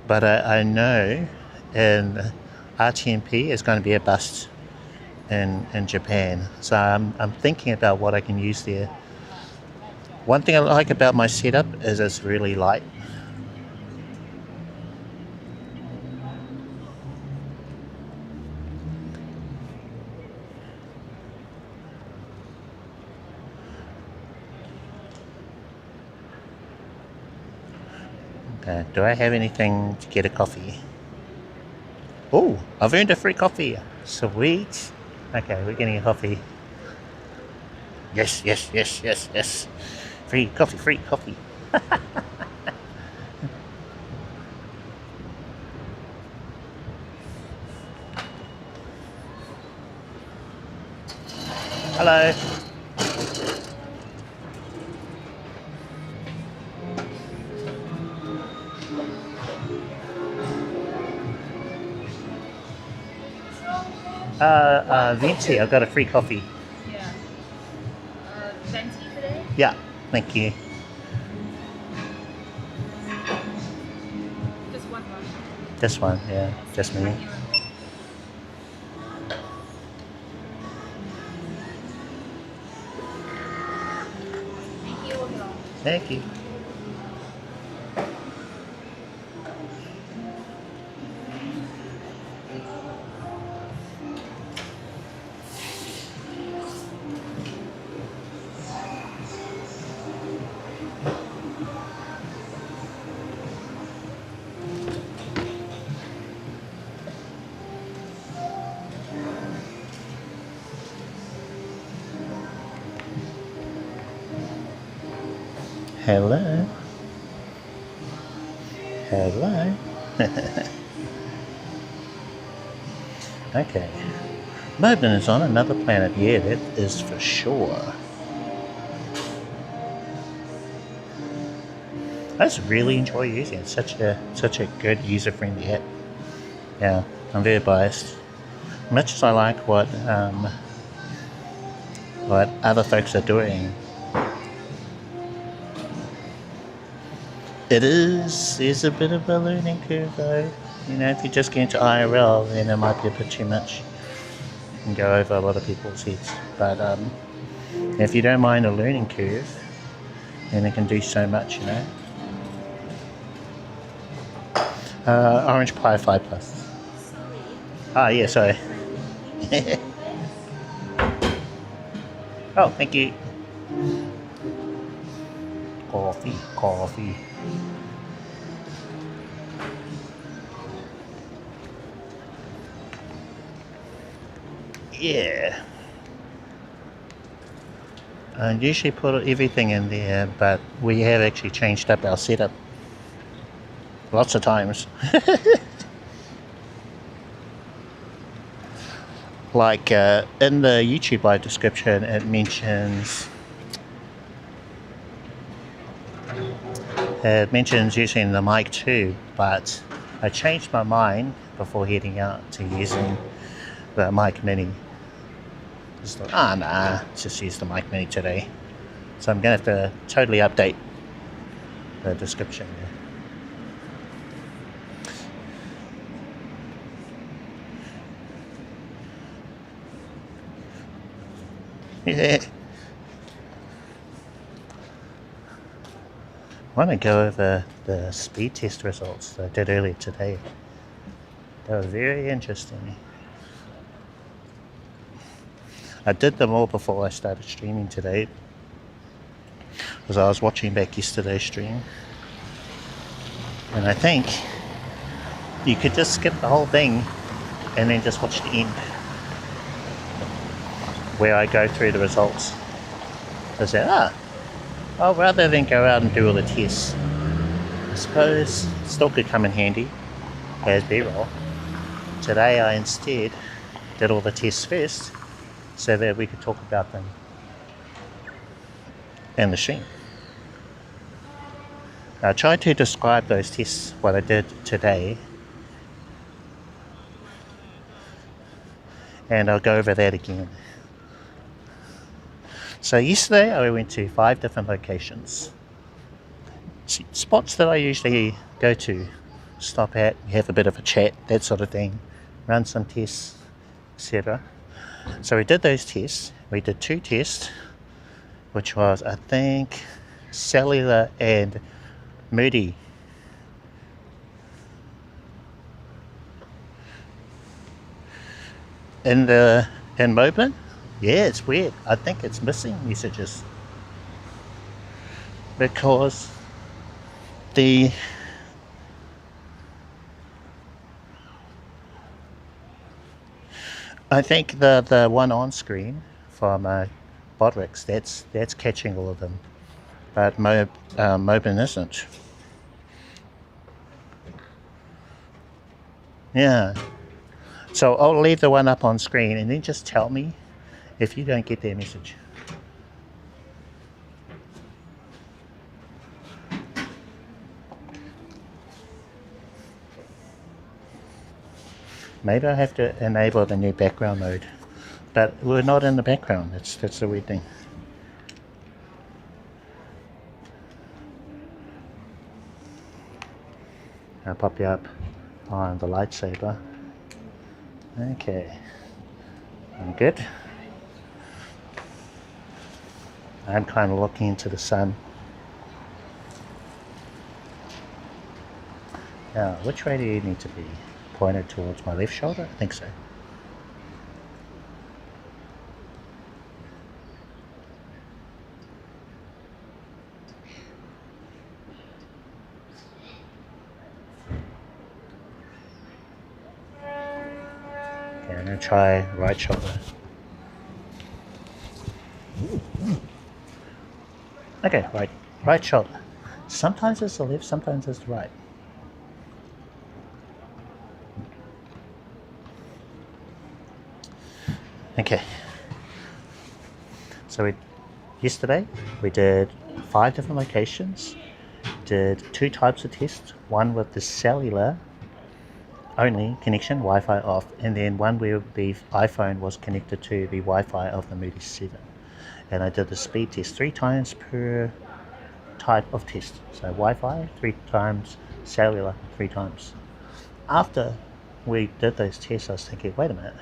But I know in RTMP is going to be a bust in Japan. So I'm thinking about what I can use there. One thing I like about my setup is it's really light. Do I have anything to get a coffee? Oh, I've earned a free coffee. Sweet. Okay, we're getting a coffee. Yes. Free coffee. Hello. Venti, I've got a free coffee. Yeah. Venti today? Yeah, thank you. Just one. This one, yeah, just me. Thank you. Hello. Okay. Moblin is on another planet. Yeah, that is for sure. I just really enjoy using it. Such a good user-friendly app. Yeah, I'm very biased. Much as I like what other folks are doing, is a bit of a learning curve though. You know, if you just get into IRL, then it might be a bit too much. You can go over a lot of people's heads. But if you don't mind a learning curve, then it can do so much, you know. Orange Pie 5 Plus. Ah, yeah, sorry. Oh, thank you. Coffee. Yeah. I usually put everything in there, but we have actually changed up our setup lots of times. Like in the YouTube live description, it mentions using the mic too, but I changed my mind before heading out to using the mic mini. Just thought, nah, let's just use the mic mini today. So I'm gonna have to totally update the description there. Yeah. I want to go over the speed test results that I did earlier today. They were very interesting. I did them all before I started streaming today, because I was watching back yesterday's stream, and I think you could just skip the whole thing and then just watch the end where I go through the results. I said, rather than go out and do all the tests, I suppose it still could come in handy as B-roll. Today I instead did all the tests first, so that we could talk about them in the stream. I tried to describe those tests, what I did today, and I'll go over that again. So yesterday I went to 5 different locations, spots that I usually go to, stop at, have a bit of a chat, that sort of thing, run some tests, etc. So we did those tests. We did 2 tests, which was, I think, Cellular and Mudi. In Moblin, yeah, it's weird. I think it's missing messages because I think the one on screen from Bodrix, that's catching all of them, but Moblin isn't. Yeah. So I'll leave the one up on screen and then just tell me if you don't get their message. Maybe I have to enable the new background mode, but we're not in the background. That's the weird thing. I'll pop you up on the lightsaber. Okay, I'm good. I'm kind of looking into the sun. Now, which way do you need to be? Pointed towards my left shoulder? I think so. Okay, I'm going to try right shoulder. Okay, right shoulder. Sometimes it's the left, sometimes it's the right. Okay, so yesterday we did 5 different locations, did 2 types of tests, one with the cellular only connection, Wi-Fi off, and then one where the iPhone was connected to the Wi-Fi of the Mudi 7. And I did the speed test 3 times per type of test. So Wi-Fi 3 times, cellular 3 times. After we did those tests, I was thinking, wait a minute,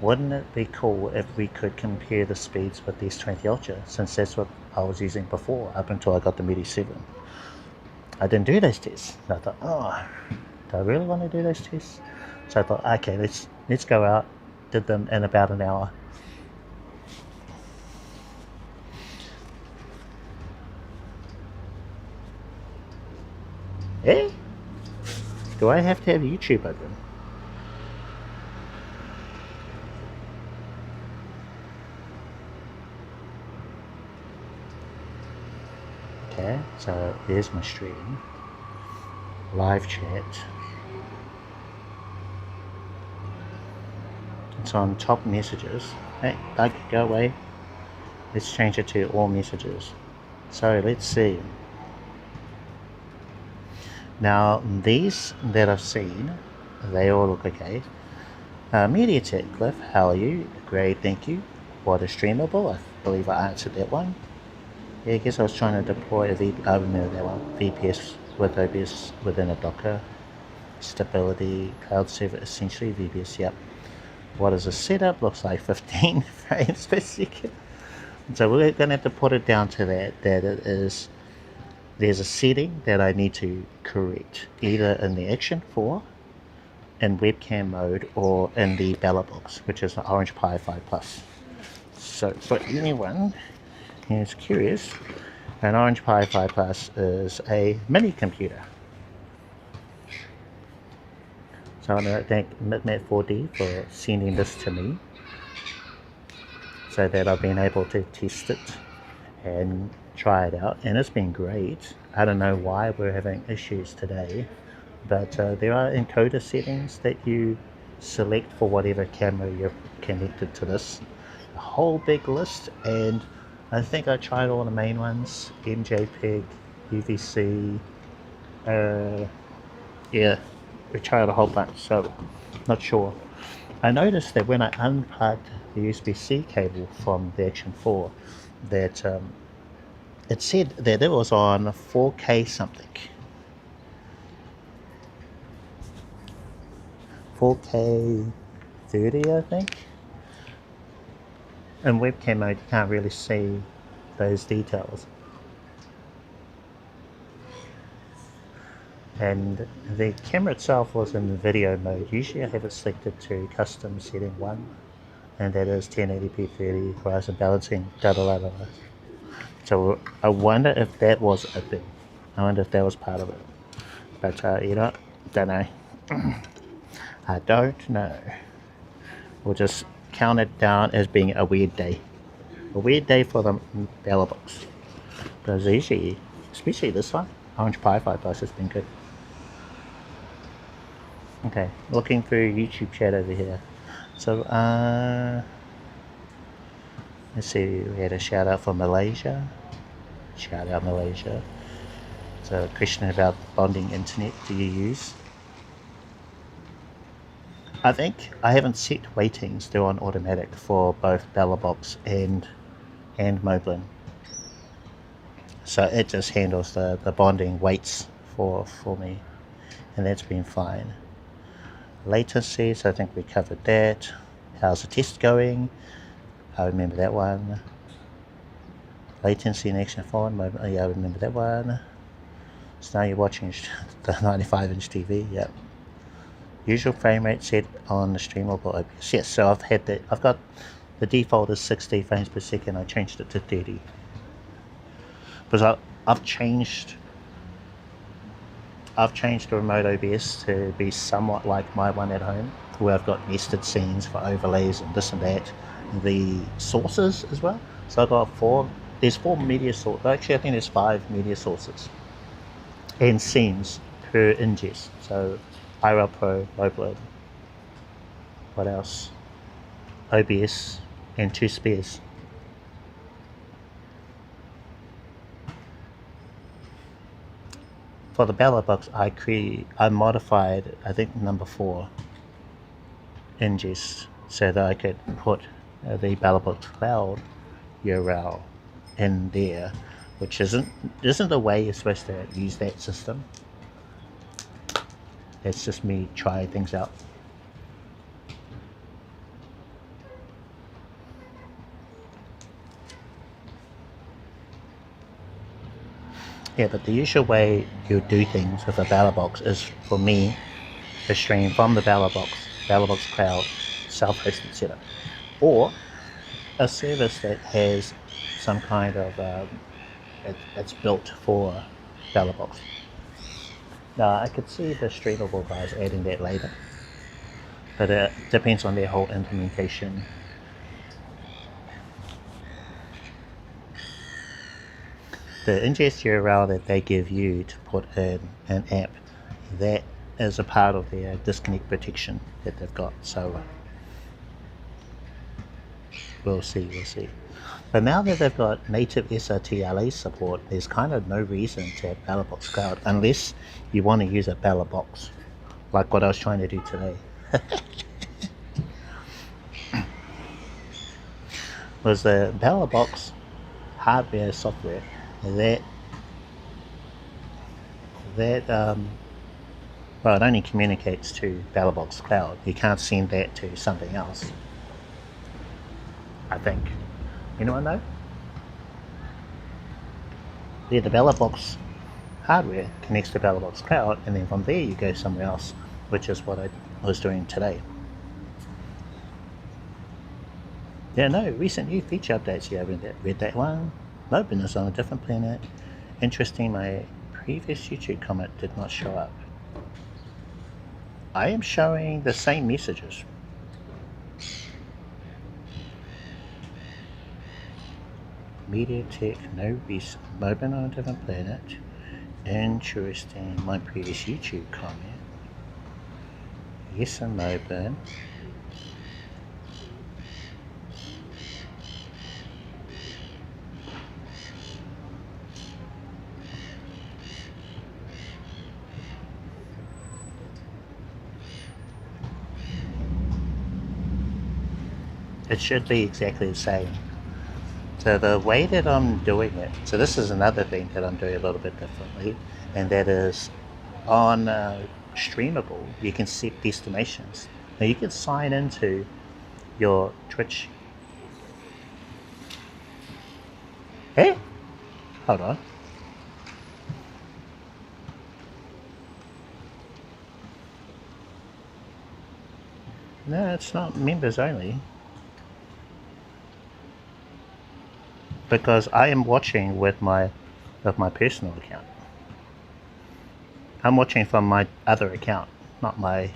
wouldn't it be cool if we could compare the speeds with the S20 Ultra, since that's what I was using before, up until I got the Mudi 7. I didn't do those tests. I thought, oh, do I really want to do those tests? So I thought, okay, let's go out. Did them in about an hour. Eh? Do I have to have YouTube open? Okay, so here's my stream. Live chat. It's on top messages. Hey, Doug, go away. Let's change it to all messages. So let's see. Now these that I've seen, they all look okay. MediaTek Cliff, how are you? Great, thank you. What is streamable? I believe I answered that one. Yeah, I guess I was trying to deploy a I remember that one. VPS with OBS within a Docker. Stability, cloud server, essentially VPS, yep. What is the setup? Looks like 15 frames per second. So we're going to have to put it down to that it is, there's a setting that I need to correct, either in the Action 4, in Webcam Mode, or in the Belabox, which is an Orange Pi 5 Plus. So for anyone who's curious, an Orange Pi 5 Plus is a mini computer. So I want to thank MitMat4D for sending this to me, so that I've been able to test it and try it out, and it's been great. I don't know why we're having issues today, but there are encoder settings that you select for whatever camera you're connected to this. A whole big list, and I think I tried all the main ones, MJPEG, UVC, yeah, we tried a whole bunch, so not sure. I noticed that when I unplugged the USB-C cable from the Action 4, that it said that it was on 4K something. 4K 30, I think. In webcam mode, you can't really see those details. And the camera itself was in video mode. Usually I have it selected to custom setting 1, and that is 1080p 30 horizon balancing, So I wonder if that was a thing. I wonder if that was part of it. But you know, don't know. I don't know. We'll just count it down as being a weird day. A weird day for the Belabox. Because usually, especially this one, Orange Pi 5 Plus has been good. Okay, looking through YouTube chat over here. So, let's see, we had a shout out for Malaysia. Shout out Malaysia. So, a question about bonding internet do you use? I think I haven't set waitings, they're on automatic for both Belabox and Moblin. So it just handles the bonding weights for me, and that's been fine. Latency, so I think we covered that. How's the test going? I remember that one. Latency in Action 4, yeah, I remember that one. So now you're watching the 95-inch TV, yep. Usual frame rate set on the streamable OBS. Yes, so I've had that. I've got the default is 60 frames per second. I changed it to 30 because I've changed the remote OBS to be somewhat like my one at home, where I've got nested scenes for overlays and this and that. The sources as well. So I've got 4. There's 4 media sources. Actually, I think there's 5 media sources and scenes per ingest. So IRL Pro, Moblin, what else? OBS, and 2 spares. for the Belabox, I modified, I think, number 4 ingest so that I could put the Belabox Cloud URL in there, which isn't the way you're supposed to use that system. It's just me trying things out. Yeah, but the usual way you do things with a Belabox is for me to stream from the Belabox Cloud self-hosted setup, or a service that has some kind of it's built for Belabox. Now I could see the streamable guys adding that later, but it depends on their whole implementation. The ingest URL that they give you to put in an app, that is a part of their disconnect protection that they've got. So we'll see. But now that they've got native SRTLA support, there's kind of no reason to have Belabox Cloud unless you want to use a Belabox, like what I was trying to do today. Was the Belabox hardware software that well, it only communicates to Belabox Cloud. You can't send that to something else, I think. Anyone know? Yeah, the Belabox hardware connects to Belabox Cloud, and then from there you go somewhere else, which is what I was doing today. Yeah, no, recent new feature updates. You haven't read that one. Moblin is on a different planet. Interesting, my previous YouTube comment did not show up. I am showing the same messages. MediaTek, no recent. Moblin on a different planet. Interesting, my previous YouTube comment. Yes, and Moblin. It should be exactly the same. So the way that I'm doing it, so this is another thing that I'm doing a little bit differently, and that is on Streamable, you can set destinations. Now you can sign into your Twitch. Hey, hold on. No, it's not members only. Because I am watching with my personal account. I'm watching from my other account, not my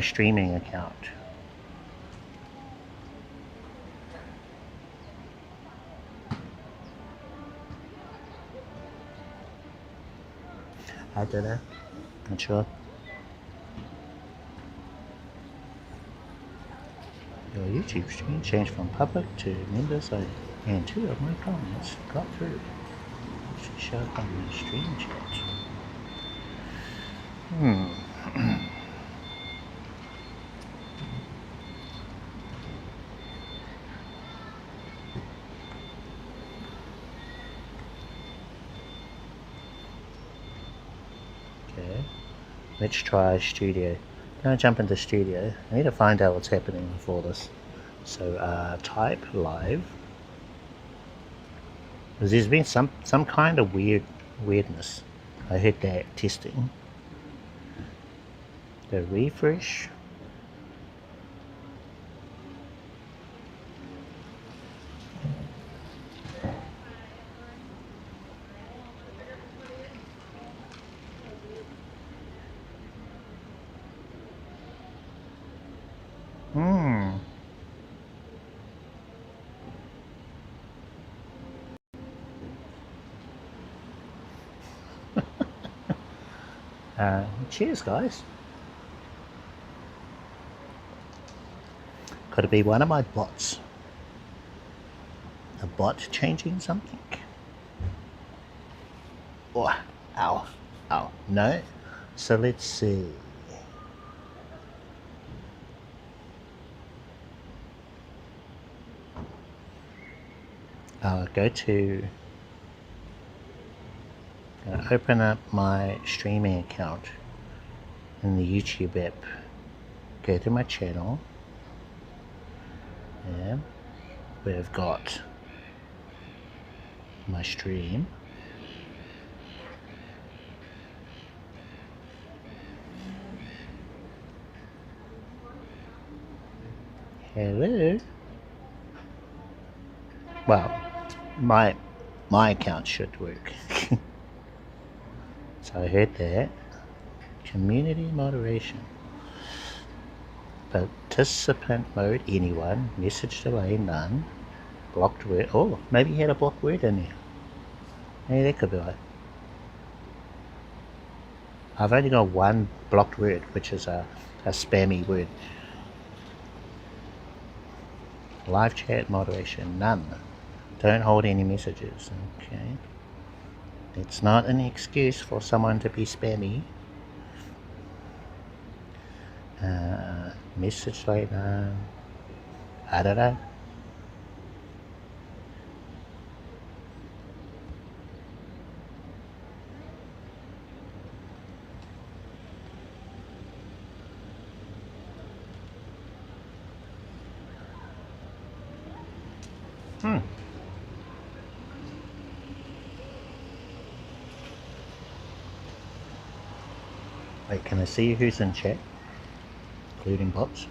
streaming account. I don't know. Not sure. Your YouTube stream changed from public to members only, and 2 of my comments got through. Should show up on the stream chat. Okay, let's try Studio. Gonna jump into Studio. I need to find out what's happening with all this. So type live. There's been some kind of weirdness. I heard that testing. The refresh. Cheers, guys. Could it be one of my bots? A bot changing something? Oh, ow, ow, no. So let's see. I'll go to open up my streaming account in the YouTube app. Go to my channel, and we've got my stream. Hello. Well, my account should work. So I heard that. Community moderation. Participant mode, anyone. Message delay, none. Blocked word. Oh, maybe he had a blocked word in there. Maybe that could be right. I've only got one blocked word, which is a spammy word. Live chat moderation, none. Don't hold any messages. Okay. It's not an excuse for someone to be spammy. Message later. I don't know. Wait, can I see who's in chat? Including bots?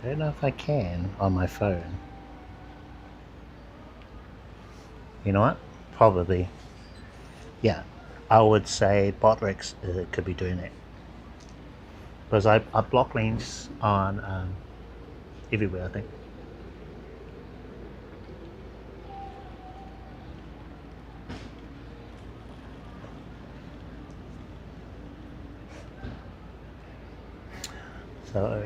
I don't know if I can on my phone. You know what? Probably. Yeah, I would say Botrex could be doing it. Because I block links on everywhere, I think. So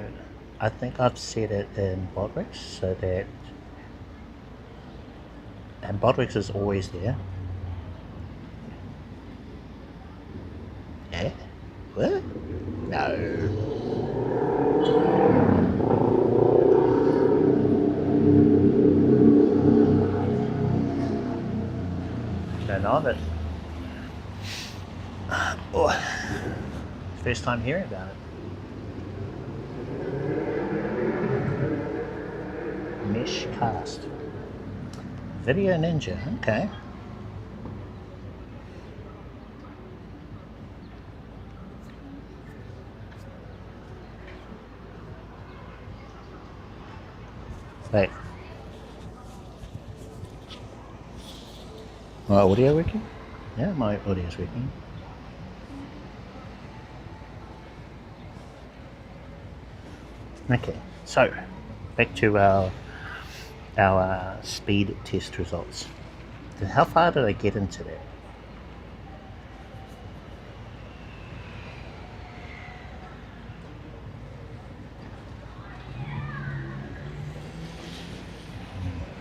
I think I've set it in Botrex so that, and Botrex is always there. Eh? What? No. Don't know of it. Oh. First time hearing about it. Mesh cast. Video Ninja, okay. Wait. My audio working? Yeah, my audio's working. Okay, so back to our speed test results. How far did I get into that?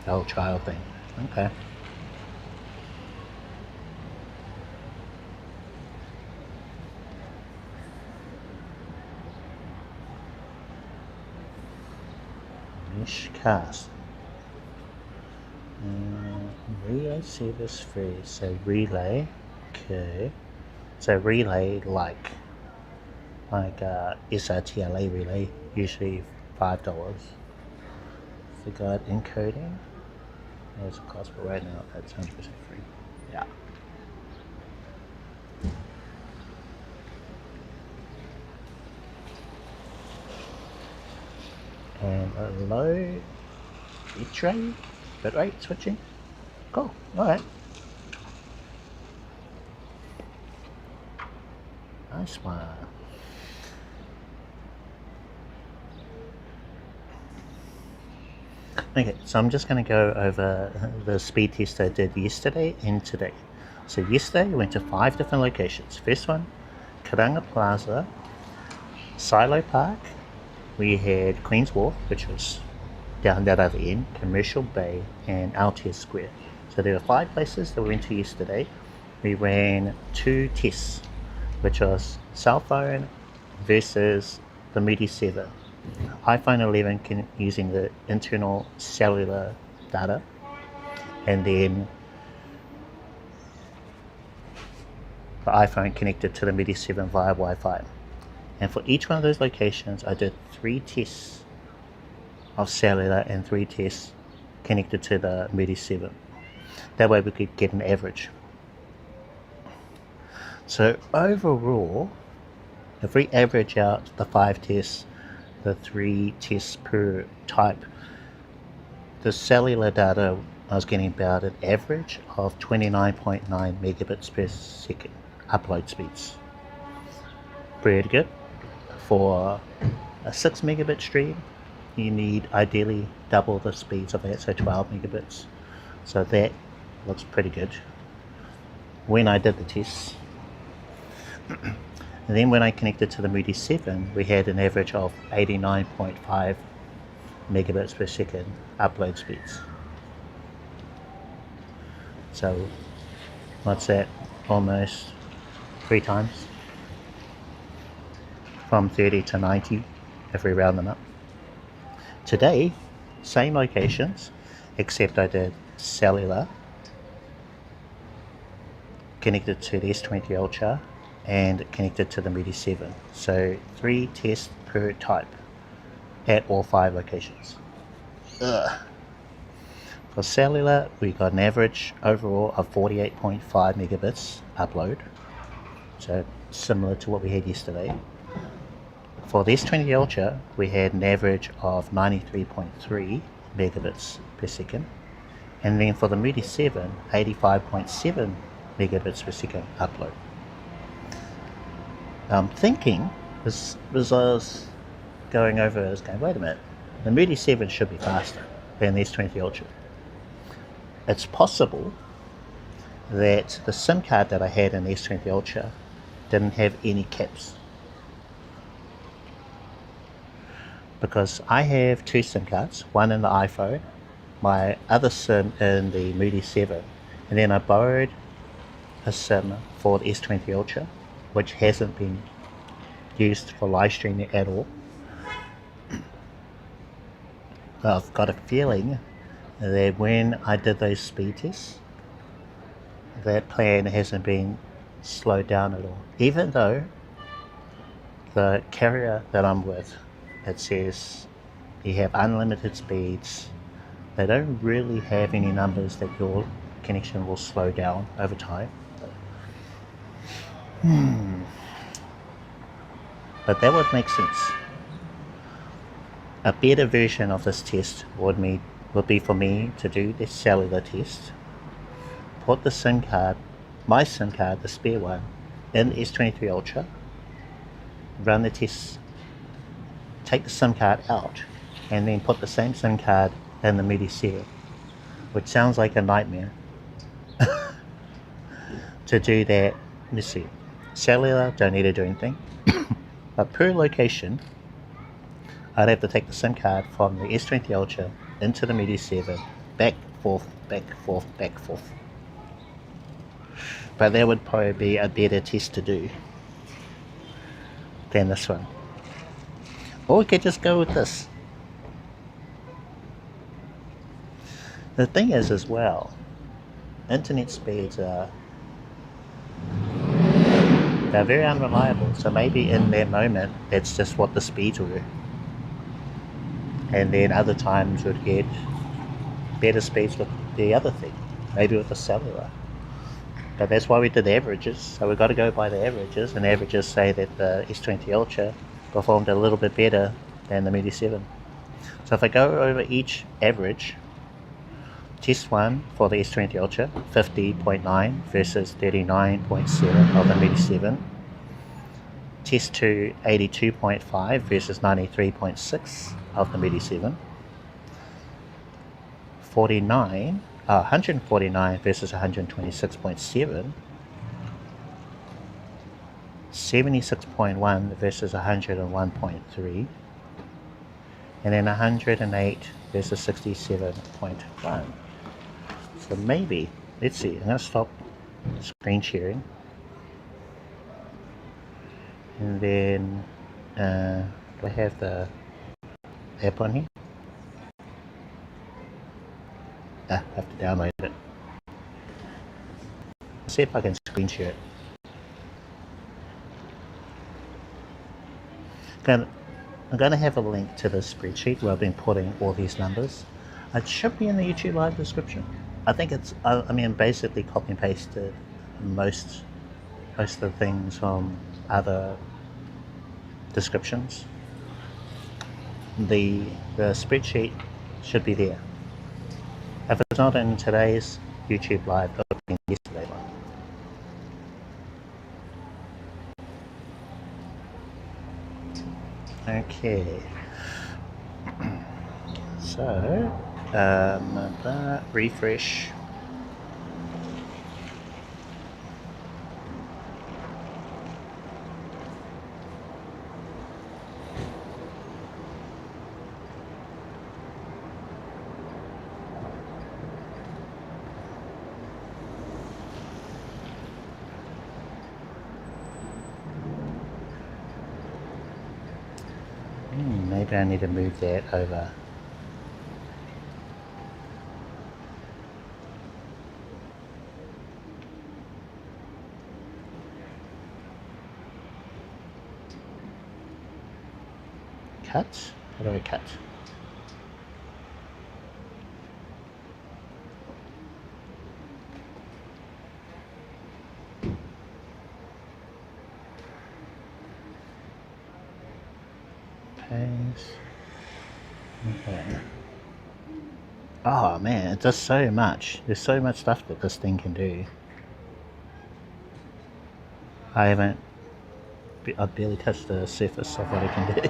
The whole child thing. Okay. Mesh cast. Relay service free. So relay. Okay. So relay like SRTLA relay, usually $5. Forgot encoding. There's a cost, but right now that's 100% free. Yeah. And a low bitrate switching. Cool. Alright. Nice one. Okay, so I'm just going to go over the speed test I did yesterday and today. So yesterday I went to 5 different locations. First one, Karanga Plaza, Silo Park, we had Queen's Wharf, which was down that other end, Commercial Bay, and Altius Square. So there were 5 places that we went to yesterday. We ran 2 tests, which was cell phone versus the Mudi 7. iPhone 11 using the internal cellular data, and then the iPhone connected to the Midi 7 via Wi-Fi. And for each one of those locations, I did 3 tests of cellular and 3 tests connected to the Midi 7. That way we could get an average. So overall, if we average out the 5 tests, the 3 tests per type, the cellular data I was getting about an average of 29.9 megabits per second upload speeds. Pretty good. For a 6 megabit stream, you need ideally double the speeds of that, so 12 megabits. So that looks pretty good when I did the tests. And then when I connected to the Mudi 7, we had an average of 89.5 megabits per second upload speeds. So what's that? Almost 3 times. From 30 to 90 if we round them up. Today, same locations, except I did cellular connected to the S20 Ultra and connected to the Midi 7. So 3 tests per type at all 5 locations. For cellular, we got an average overall of 48.5 megabits upload, so similar to what we had yesterday. For the S20 Ultra, we had an average of 93.3 megabits per second, and then for the Midi 7, 85.7 megabits per second upload. I'm thinking, as I was going over, I was going, wait a minute, the Midi 7 should be faster than the S20 Ultra. It's possible that the SIM card that I had in the S20 Ultra didn't have any caps, because I have 2 SIM cards, one in the iPhone, my other SIM in the Midi 7, and then I borrowed a SIM for the S20 Ultra, which hasn't been used for live streaming at all. I've got a feeling that when I did those speed tests, that plan hasn't been slowed down at all. Even though the carrier that I'm with, it says you have unlimited speeds, they don't really have any numbers that your connection will slow down over time. But that would make sense. A better version of this test would be for me to do the cellular test, put the SIM card, my SIM card, the spare one, in S23 Ultra, run the tests, take the SIM card out, and then put the same SIM card in the Midi 7, which sounds like a nightmare. To do that, let's see, cellular, don't need to do anything, but per location, I'd have to take the SIM card from the S20 Ultra into the Midi 7, back, forth, back, forth, back, forth. But that would probably be a better test to do than this one. Or we could just go with this. The thing is as well, internet speeds are they're very unreliable, so maybe in that moment that's just what the speeds were, and then other times would get better speeds with the other thing, maybe with the cellular. But that's why we did the averages, so we've got to go by the averages, and averages say that the S20 Ultra performed a little bit better than the Midi 7. So if I go over each average, test 1 for the S20 Ultra, 50.9 versus 39.7 of the Midi 7. Test 2, 82.5 versus 93.6 of the Midi 7. 149 versus 126.7, 76.1 versus 101.3, and then 108 versus 67.1. So maybe, let's see, I'm going to stop screen sharing, and then do I have the app on here? I have to download it. Let's see if I can screen share it. I'm going to have a link to the spreadsheet where I've been putting all these numbers. It should be in the YouTube live description. I think it's, I mean, basically copy and pasted most of the things from other descriptions. The spreadsheet should be there. If it's not in today's YouTube live, it'll be in yesterday's one. Okay. So, refresh. Maybe I need to move that over. Cut? How do I cut? Paste. Okay. Oh man, it does so much. There's so much stuff that this thing can do. I've barely touched the surface of what it can do.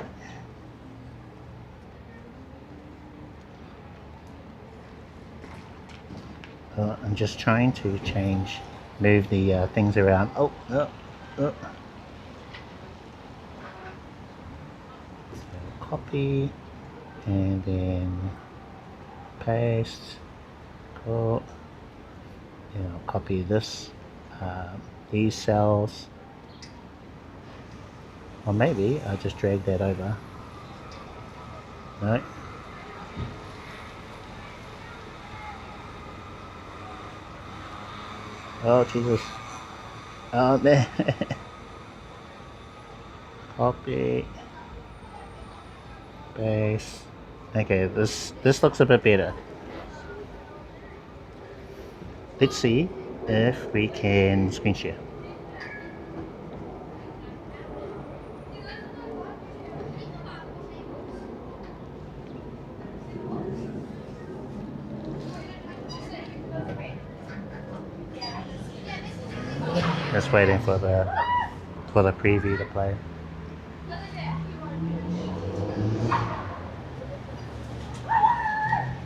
I'm just trying to move the things around. Oh. So copy, and then paste. Cool. And I'll copy this, these cells. Or maybe I'll just drag that over. No. Oh Jesus. Oh man. Copy. Paste. Okay, this looks a bit better. Let's see if we can screen share. Just waiting for the preview to play.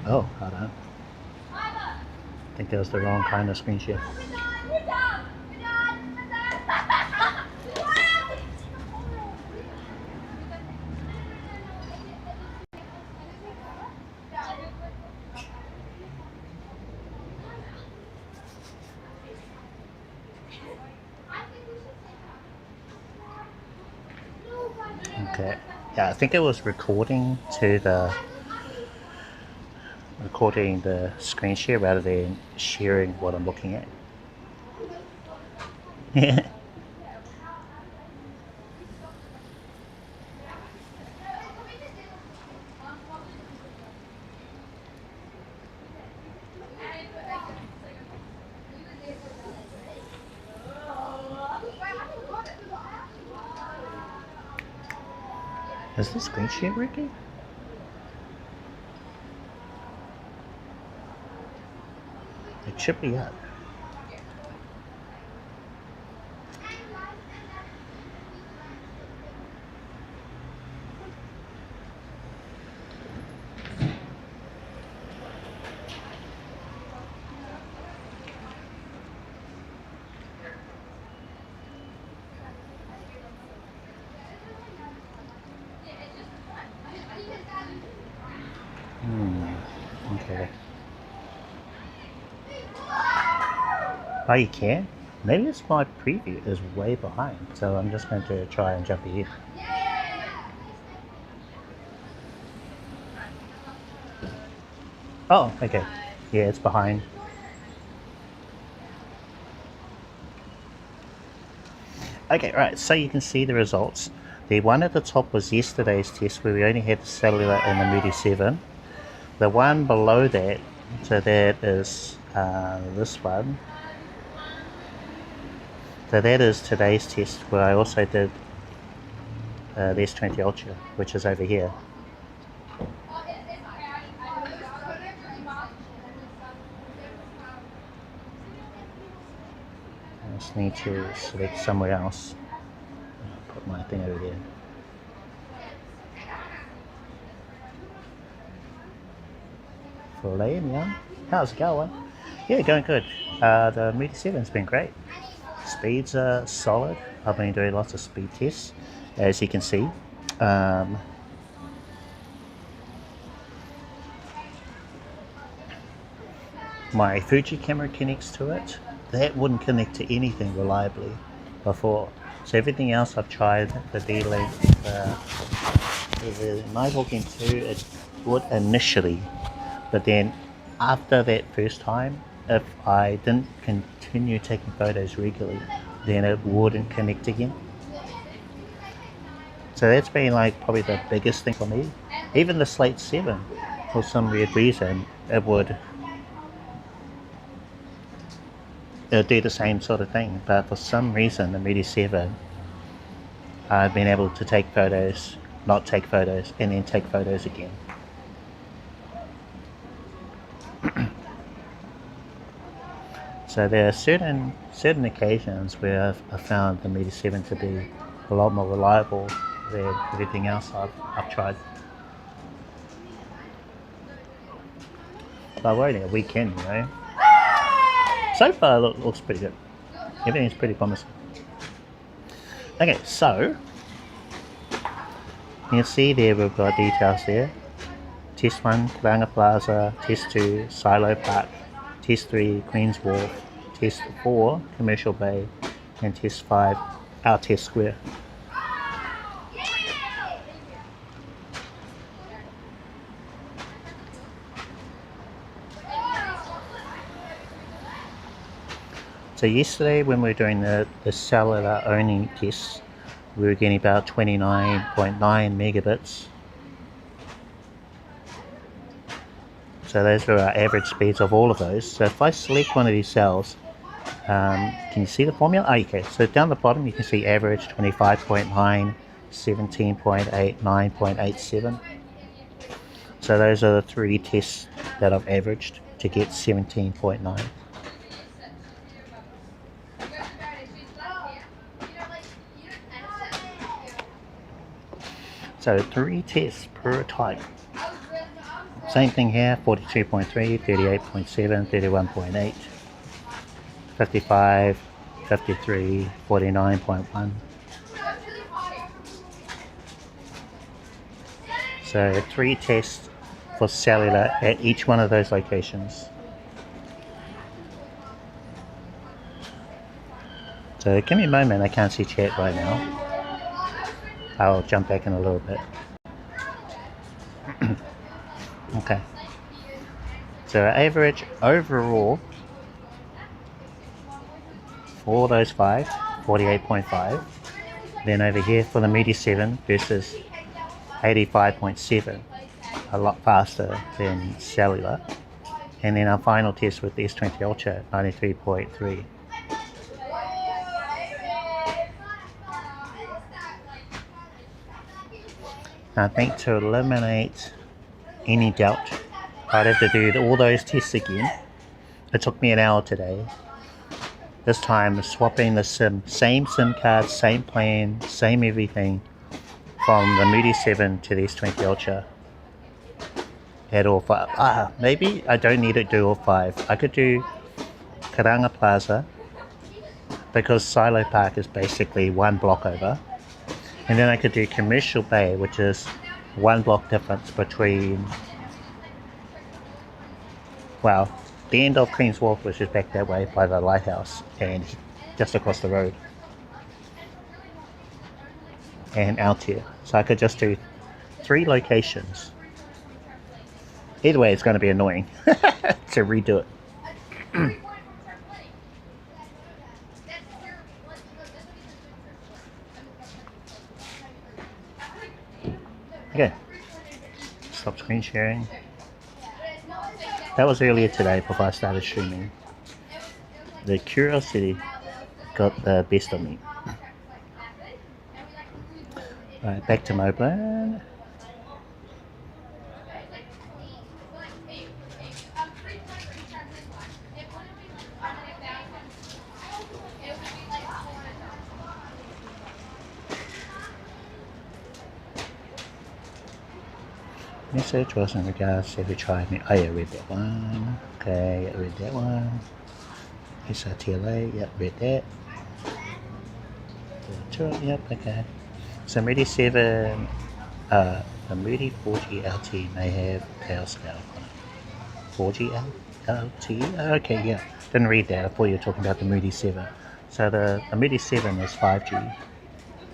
Oh, hold on. I think that was the wrong kind of screen share. Okay. Yeah, I think it was recording the screen share rather than sharing what I'm looking at. Is the screen share working? It should be up. Okay. Oh, you can? Maybe it's my preview is way behind, so I'm just going to try and jump ahead. Oh, okay. Yeah, it's behind. Okay, right, so you can see the results. The one at the top was yesterday's test where we only had the Cellular and the Mudi 7. The one below that, so that is this one. So that is today's test where I also did the S20 Ultra, which is over here. I just need to select somewhere else. I'll put my thing over there. Yeah. How's it going? Yeah, going good. The Mudi 7's been great. Speeds are solid. I've been doing lots of speed tests, as you can see. My Fuji camera connects to it. That wouldn't connect to anything reliably before. So everything else I've tried, the D-Link, the Nighthawk M2, it would initially. But then after that first time, if I didn't continue taking photos regularly, then it wouldn't connect again. So that's been like probably the biggest thing for me. Even the Slate 7, for some weird reason, it would do the same sort of thing. But for some reason, the Mudi 7, I've been able to take photos, not take photos, and then take photos again. So there are certain occasions where I've found the Mudi 7 to be a lot more reliable than everything else I've tried. But we're only a weekend, you know. So far it looks pretty good. Everything's pretty promising. Okay, so you can see there we've got details there. Test 1, Karanga Plaza, Test 2, Silo Park, Test 3, Queen's Wharf, Test 4, Commercial Bay, and Test 5, our Test Square. So yesterday when we were doing the cellular only tests, we were getting about 29.9 megabits. So those were our average speeds of all of those. So if I select one of these cells, can you see the formula? Oh, okay. So down the bottom you can see average 25.9, 17.8, 9.87. So those are the 3 tests that I've averaged to get 17.9. So 3 tests per type. Same thing here, 42.3, 38.7, 31.8, 55, 53, 49.1. So 3 tests for cellular at each one of those locations. So give me a moment, I can't see chat right now. I'll jump back in a little bit. Okay. So average overall for those 5, 48.5. Then over here for the Mudi 7 versus 85.7, a lot faster than cellular. And then our final test with the S20 Ultra, 93.3. I think to eliminate any doubt, I'd have to do all those tests again. It took me an hour today. This time swapping the SIM, same SIM card, same plan, same everything from the Mudi 7 to the S20 Ultra. At all 5. Maybe I don't need to do all 5. I could do Karanga Plaza because Silo Park is basically 1 block over. And then I could do Commercial Bay, which is 1 block difference between, well, the end of Queen's Wharf, which is back that way by the lighthouse, and just across the road, and out here. So I could just do 3 locations. Either way, it's going to be annoying to redo it. Okay, stop screen sharing. That was earlier today before I started streaming. The curiosity got the best of me. Alright, back to Moblin. Message was in regards to who tried me. Oh yeah, read that one. Okay, read that one. SRTLA, yep, read that. Yep, okay. So Mudi 7, the Mudi 4G LT may have tail scale on it. 4G LT? Okay, yeah. Didn't read that. I thought you were talking about the Mudi 7. So the Mudi 7 is 5G,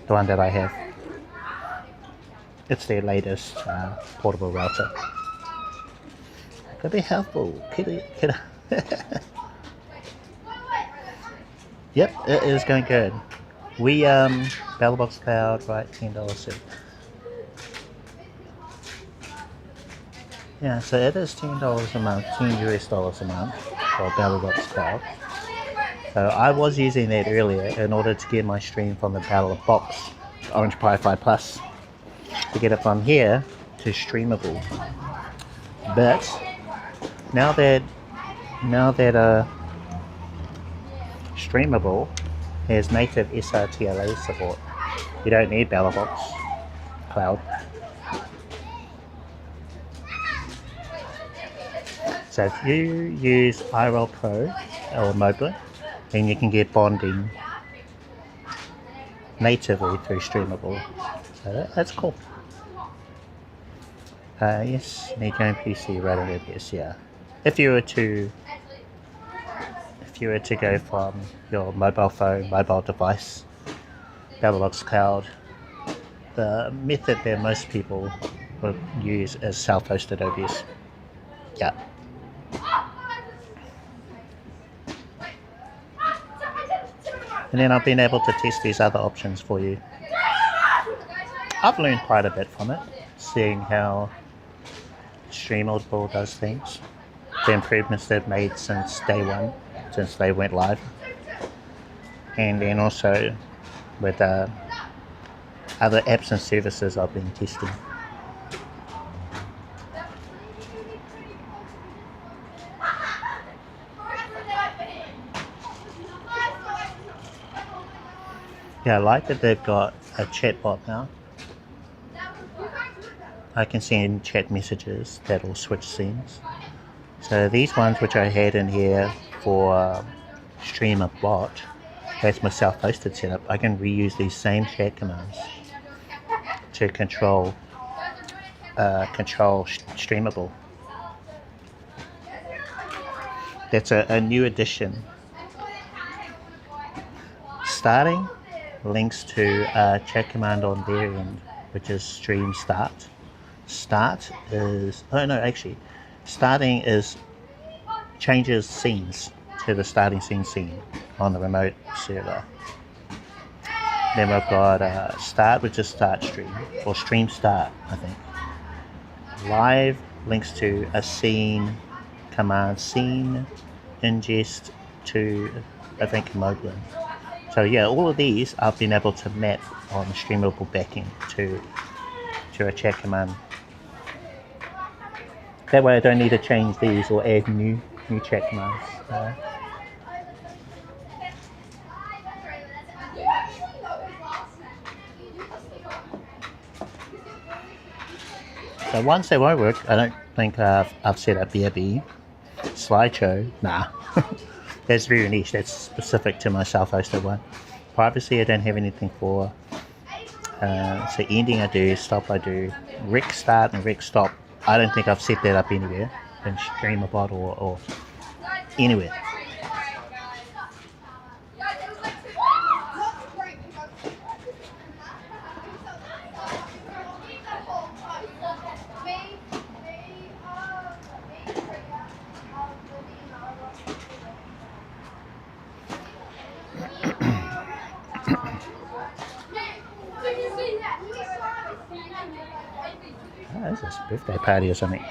the one that I have. It's their latest portable router. Could be helpful. Yep, it is going good. We Belabox Cloud, right? $10. Yeah, so it is $10 a month, $10 a month for Belabox Cloud. So I was using that earlier in order to get my stream from the Belabox Orange Pi-Fi Plus, to get it from here to streamable. But now that streamable has native SRTLA support, you don't need Belabox Cloud. So if you use IRL Pro or Moblin, then you can get bonding natively through streamable. So that's cool. Yes, need your own PC rather than OBS, yeah. If you were to go from your mobile phone, mobile device, Belabox Cloud, the method that most people would use is self-hosted OBS. Yeah. And then I've been able to test these other options for you. I've learned quite a bit from it, seeing how Streamable does things, the improvements they've made since day one, since they went live, and then also with other apps and services I've been testing. Yeah, I like that they've got a chatbot now. I can send chat messages that will switch scenes. So these ones which I had in here for StreamabBot, that's my self-hosted setup. I can reuse these same chat commands to control Streamable. That's a new addition. Starting links to a chat command on their end, which is stream start. Start is, starting is changes scenes to the starting scene on the remote server. Then we've got start, which is start stream, or stream start, I think. Live links to a scene command, scene ingest to, I think, Moblin. So yeah, all of these I've been able to map on the streamable backing to a chat command. That way I don't need to change these or add new chat commands. So once they won't work, I don't think I've set up BRB. Slideshow, nah. That's very niche, that's specific to my self-hosted one. Privacy, I don't have anything for. So ending I do, stop I do, rec start and rec stop. I don't think I've set that up anywhere in streamable or anywhere. Oh, this is a birthday party or something.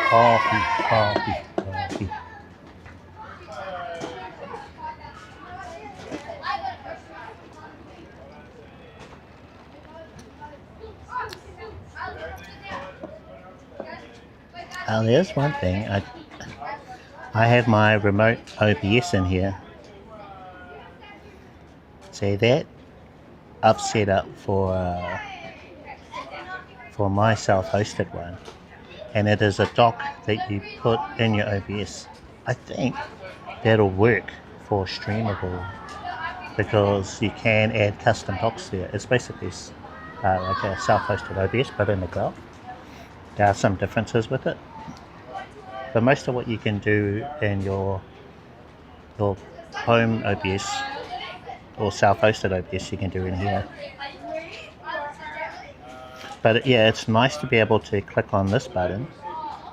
Coffee, coffee, coffee. There's one thing. I have my remote OBS in here. See that? I've set up for my self-hosted one, and it is a dock that you put in your OBS. I think that'll work for streamable because you can add custom docks there. It's basically like a self-hosted OBS but in the cloud. There are some differences with it, but most of what you can do in your home OBS or self-hosted OBS you can do in here. But yeah, it's nice to be able to click on this button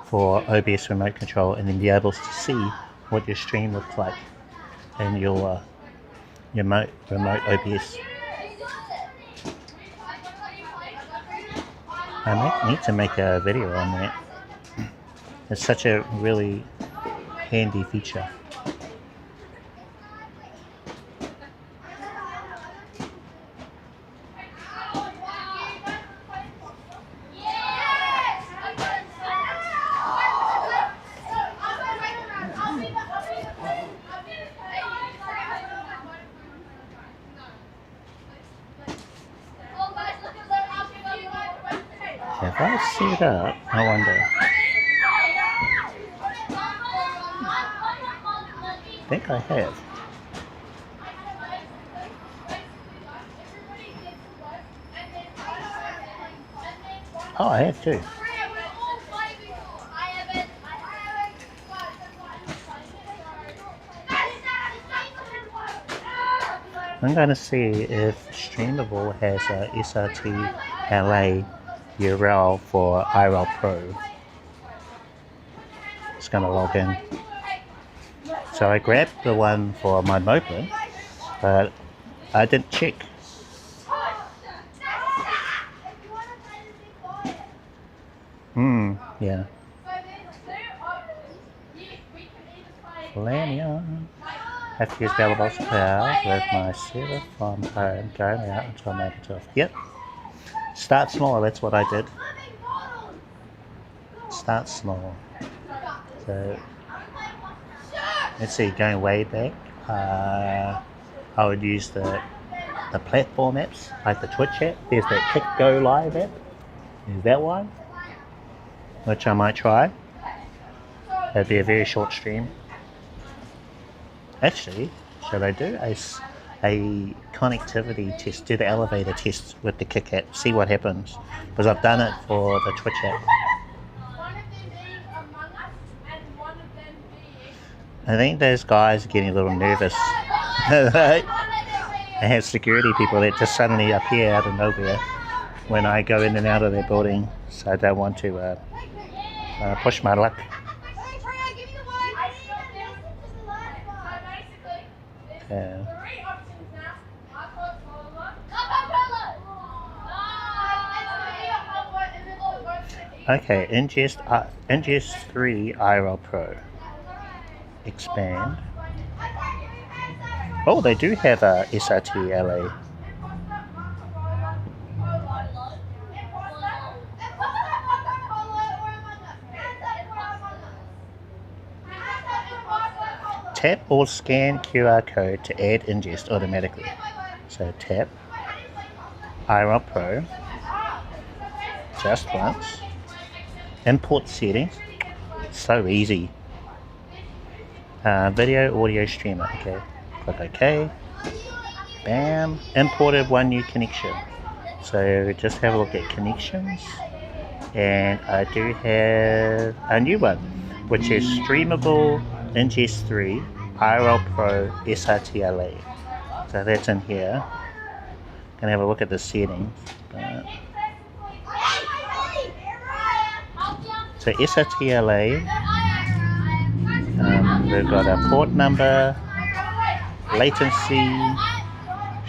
for OBS remote control and then be able to see what your stream looks like in your remote OBS. I need to make a video on that. It's such a really handy feature. If I set up, I wonder. I think I have. Oh, I have too. I'm going to see if Streamable has a SRTLA URL for IRL Pro. It's going to log in. So I grabbed the one for my Moblin, but I didn't check. Yeah. Flanion. Have to use Belabox Cloud with my server from home, going out until I make it off. Yep. Start small, that's what I did. Start small. So, let's see, going way back, I would use the platform apps, like the Twitch app. There's that Kick Go Live app. There's that one, which I might try. That'd be a very short stream. Actually, should I do a connectivity test, do the elevator test with the Kick app, see what happens, because I've done it for the Twitch app. I think those guys are getting a little nervous. They have security people that just suddenly appear out of nowhere when I go in and out of their building, so I don't want to push my luck. Okay, ingest 3 IRL Pro. Expand. Oh, they do have a SRTLA. Tap or scan QR code to add ingest automatically. So tap IRL Pro. So adjustments, import settings, so easy. Video audio streamer, okay, click OK, bam, imported one new connection. So just have a look at connections, and I do have a new one, which is streamable ingest 3 IRL Pro SRTLA. So that's in here. Gonna have a look at the settings. So SRTLA, we've got a port number, latency,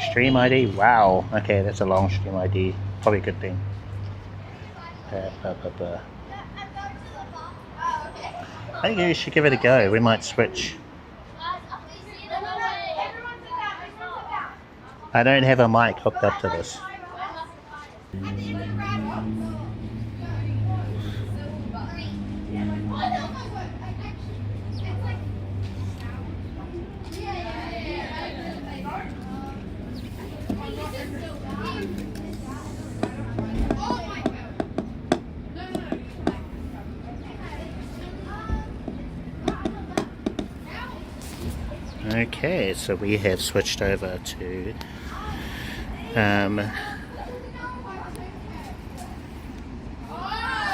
stream ID. Wow, okay, that's a long stream ID. Probably a good thing. I think you should give it a go. We might switch. I don't have a mic hooked up to this. Okay, so we have switched over to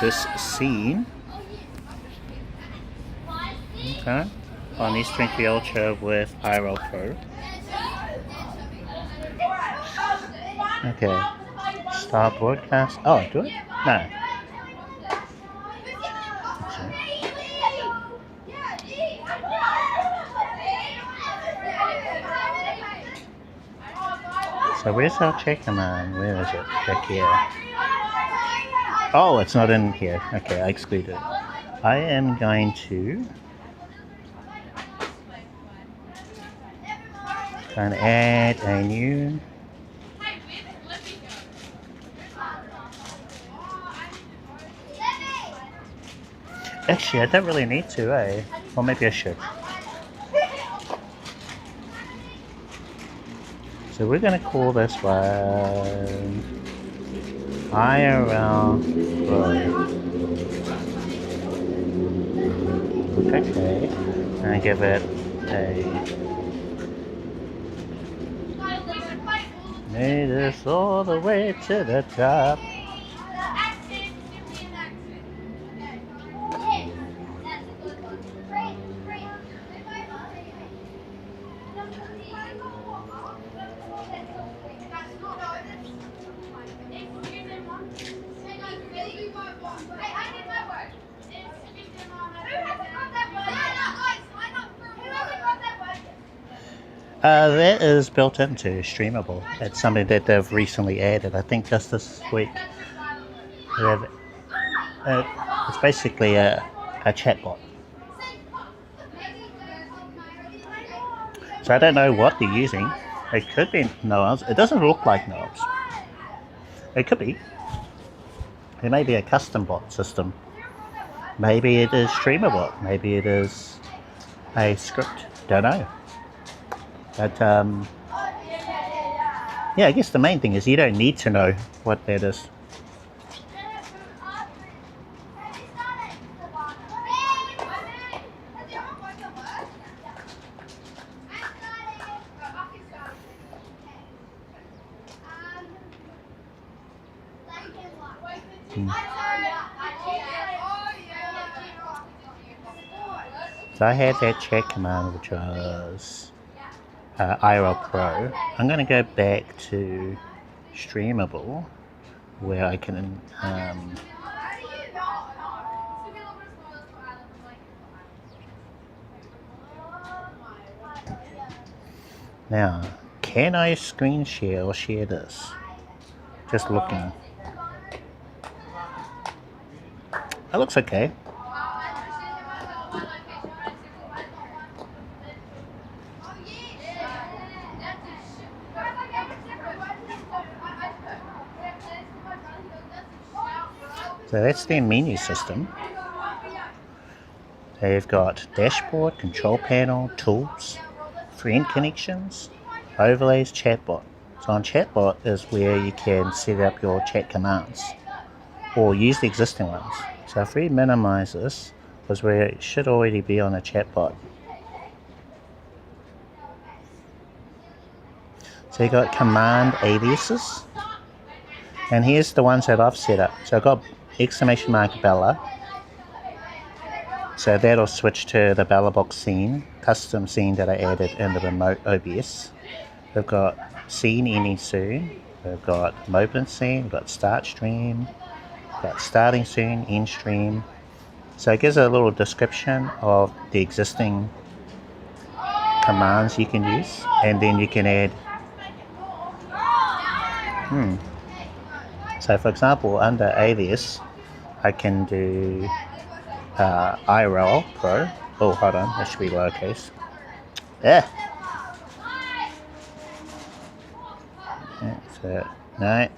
this scene. Okay, on S23 Ultra with IRL Pro. Okay, start broadcast. Oh, do it? No. So where's our check command? Where is it? Back here. Oh, it's not in here. Okay, I excluded it. I am going to try and add a new. Actually, I don't really need to, eh? Or maybe I should. So we're going to call this one IRL Pro. Okay, and give it a made this all the way to the top. That is built into Streamable. It's something that they've recently added. I think just this week. It's basically a chatbot. So I don't know what they're using. It could be knobs. It doesn't look like knobs. It could be. It may be a custom bot system. Maybe it is Streamable. Maybe it is a script. Don't know. But yeah, I guess the main thing is you don't need to know what that is. So I had that check command, which was IRL Pro. I'm going to go back to Streamable, where I can now, can I screen share or share this? Just looking. That looks okay. So that's their menu system. They've got dashboard, control panel, tools, friend connections, overlays, chatbot. So on chatbot is where you can set up your chat commands. or use the existing ones. So if we minimize this, because we should already be on a chatbot. So you got command aliases, and here's the ones that I've set up. So I've got exclamation mark Bella, so that'll switch to the Belabox scene, custom scene that I added in the remote OBS. We've got scene ending soon, we've got Moblin scene, we've got start stream, we've got starting soon, end stream. So it gives a little description of the existing commands you can use, and then you can add so for example, under alias I can do IRL Pro. Oh, hold on, that should be lowercase. So no,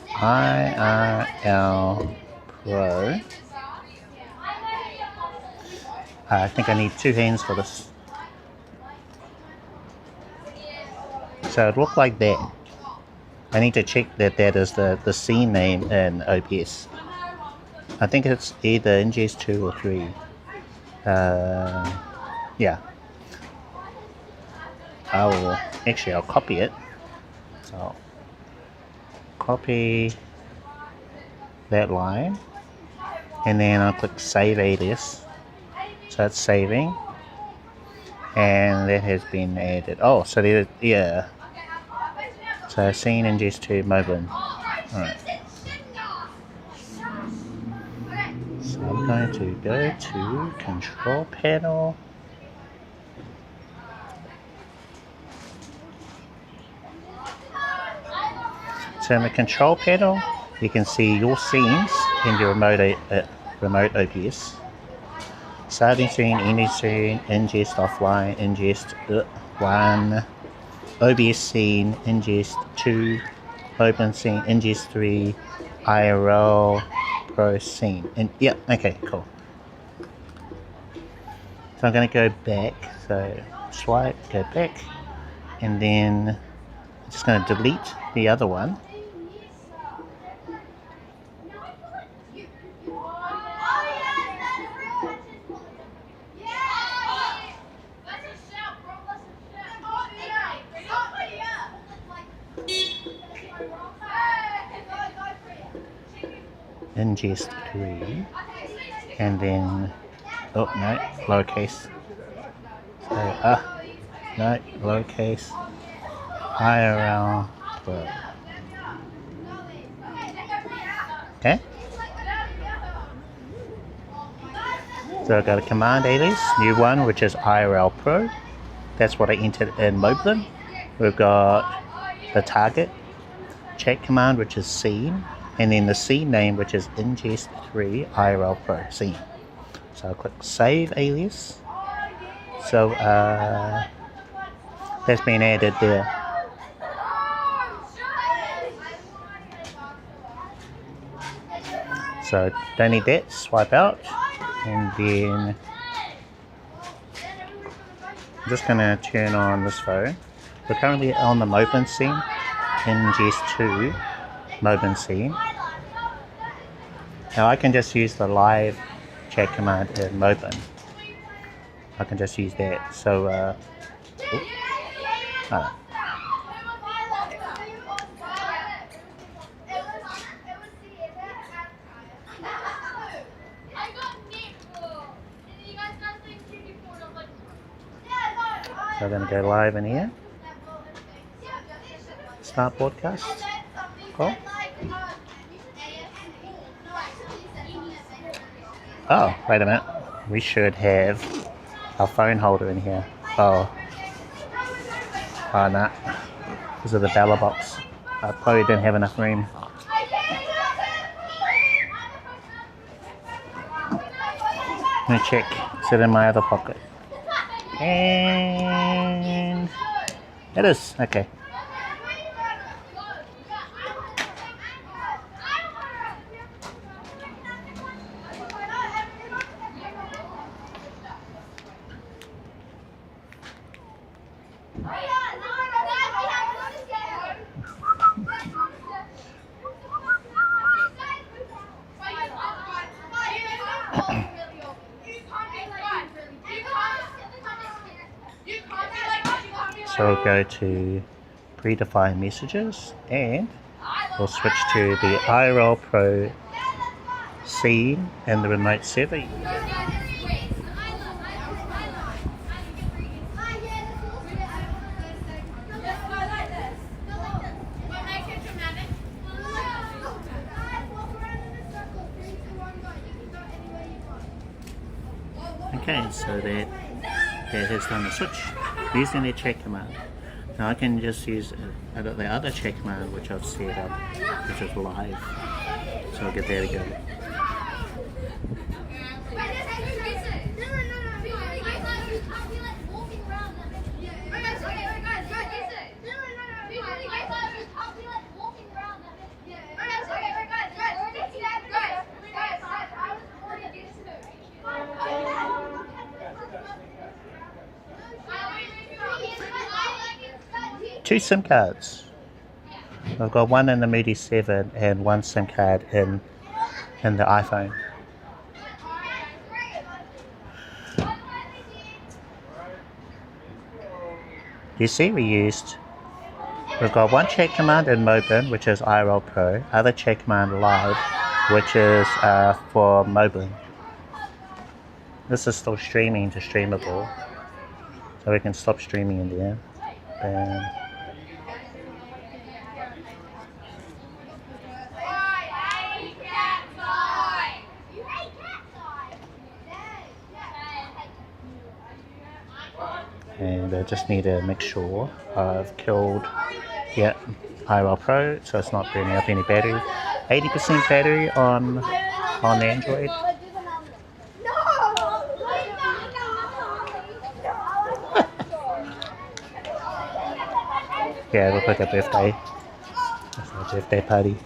IRL Pro. I think I need 2 hands for this. So it looked like that. I need to check that that is the scene name in OBS. I think it's either NGS 2 or 3. Yeah. I'll copy it. So copy that line, and then I'll click save alias. So it's saving, and that has been added. Oh, so there, yeah. So scene NGS 2 Moblin. Alright. So I'm going to go to control panel. So in the control panel, you can see your scenes in your remote OBS. Starting scene, ending scene, ingest offline, ingest 1, OBS scene, ingest 2, open scene, ingest 3, IRL Pro scene. And yeah, okay, cool. So I'm going to go back. So swipe, go back, and then I'm just going to delete the other one. Ingest 3, and then oh no, lowercase. So no, lowercase IRL Pro. Okay. So I've got a command alias, new one, which is IRL Pro. That's what I entered in Moblin. We've got the target chat command, which is scene, and then the scene name, which is ingest 3 IRL Pro scene. So I'll click save alias. So that's been added there. So don't need that, swipe out, and then I'm just going to turn on this phone. We're currently on the Moblin scene, ingest 2 Moblin scene. Now I can just use the live chat command in Moblin. I can just use that. So so I'm going to go live in here. Start broadcast. Cool. Oh, wait a minute. We should have our phone holder in here. Oh no. Because of the Belabox. I probably didn't have enough room. Let me check. Is it in my other pocket? And it is. Okay. So we'll go to predefined messages and we'll switch to the IRL Pro scene and the remote server. Okay, so that has done the switch using the check command. Now I can just use the other check command which I've set up, which is live. So I'll get there to go. Two SIM cards. I've got one in the Mudi 7 and one SIM card in the iPhone. You see we've got one check command in Moblin, which is IRL Pro, other check command live, which is for Moblin. This is still streaming to streamable, so we can stop streaming in there. And I just need to make sure I've killed, IRL Pro, so it's not burning up any battery. 80% battery on Android. Yeah, it looks like a birthday. It's a birthday party.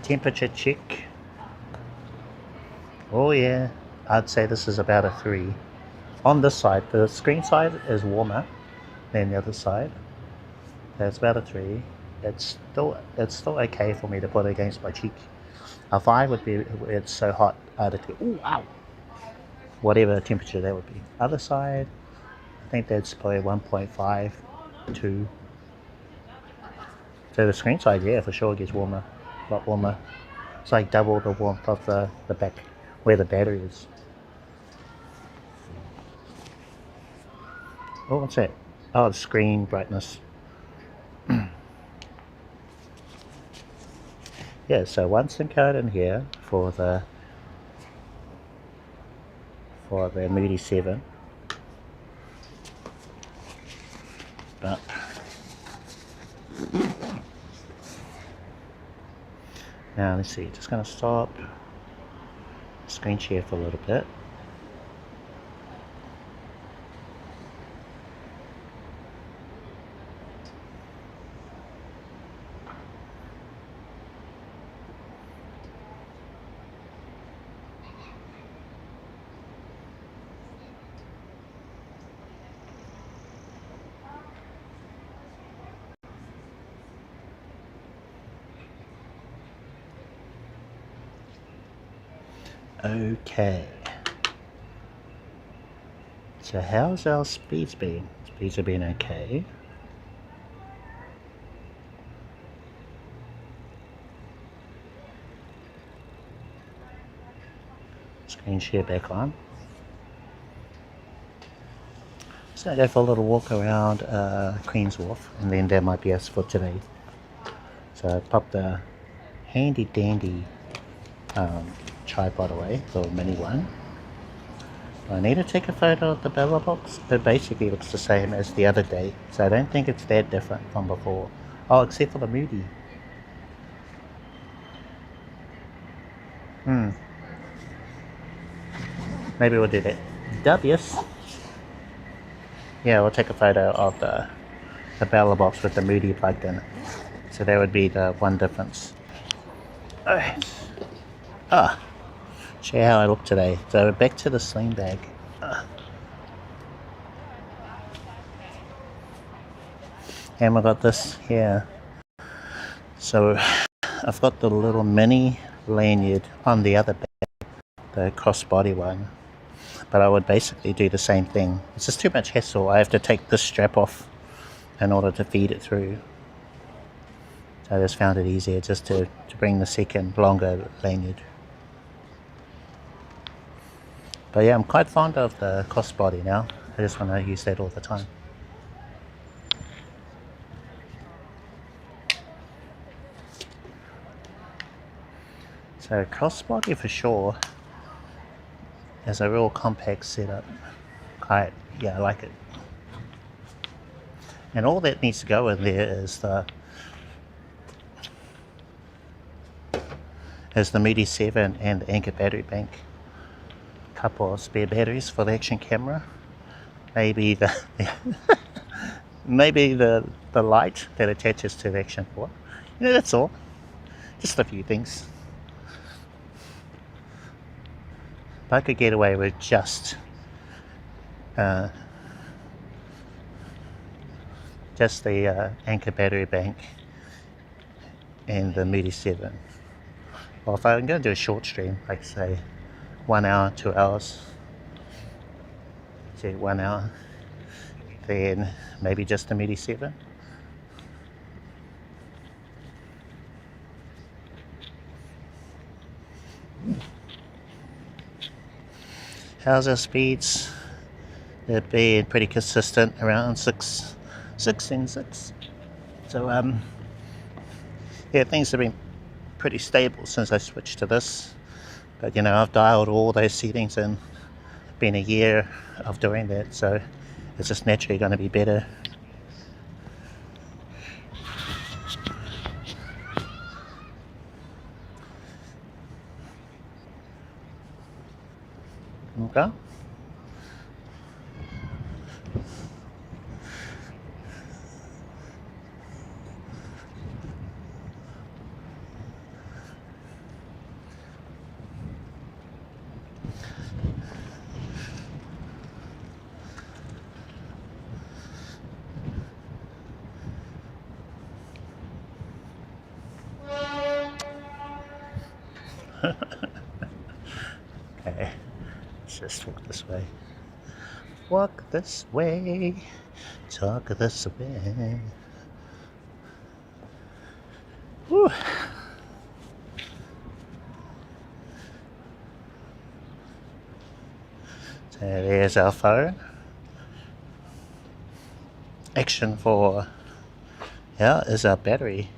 Temperature check. Oh yeah, I'd say this is about a 3. On this side, the screen side is warmer than the other side. That's about a 3. It's still okay for me to put against my cheek. A 5 would be, it's so hot, I'd have to go, ooh, ow! Whatever temperature that would be. Other side, I think that's probably 1.5, 2. So the screen side, yeah, for sure gets warmer. A lot warmer. It's like double the warmth of the back where the battery is. Oh, what's that? Oh, the screen brightness. Yeah, so one SIM card in here for the Mudi 7. But now let's see, just going to stop screen share for a little bit. Okay, so how's our speeds been? Speeds have been okay. Screen share back on. Just gonna go for a little walk around Queen's Wharf, and then that might be us for today. So I popped the handy dandy Chatbot away, the mini one. I need to take a photo of the Belabox. It basically looks the same as the other day, so I don't think it's that different from before. Oh, except for the Mudi. Maybe we'll do that. W's. Yeah, we'll take a photo of the Belabox with the Mudi plugged in. So that would be the one difference. Alright. Show you how I look today. So back to the sling bag. And we got this here. So I've got the little mini lanyard on the other bag, the crossbody one. But I would basically do the same thing. It's just too much hassle. I have to take this strap off in order to feed it through. So I just found it easier just to bring the second longer lanyard. But yeah, I'm quite fond of the crossbody now. I just want to use that all the time. So crossbody for sure is a real compact setup. Yeah, I like it. And all that needs to go in there is the Mudi 7 and the Anchor battery bank. A couple of spare batteries for the action camera. Maybe the maybe the light that attaches to the action port. You know, that's all. Just a few things. If I could get away with just the Anchor battery bank and the Mudi 7. Well, if I'm going to do a short stream, like say 1 hour, 2 hours, say 1 hour, then maybe just the Mudi 7. How's our speeds? They're being pretty consistent, around 6 and 6. So yeah, things have been pretty stable since I switched to this. But you know, I've dialed all those settings in. Been a year of doing that, so it's just naturally going to be better. Okay. Okay, let's just walk this way. Walk this way, talk this way. Whew. So there's our phone. Action 4. Yeah, is our battery.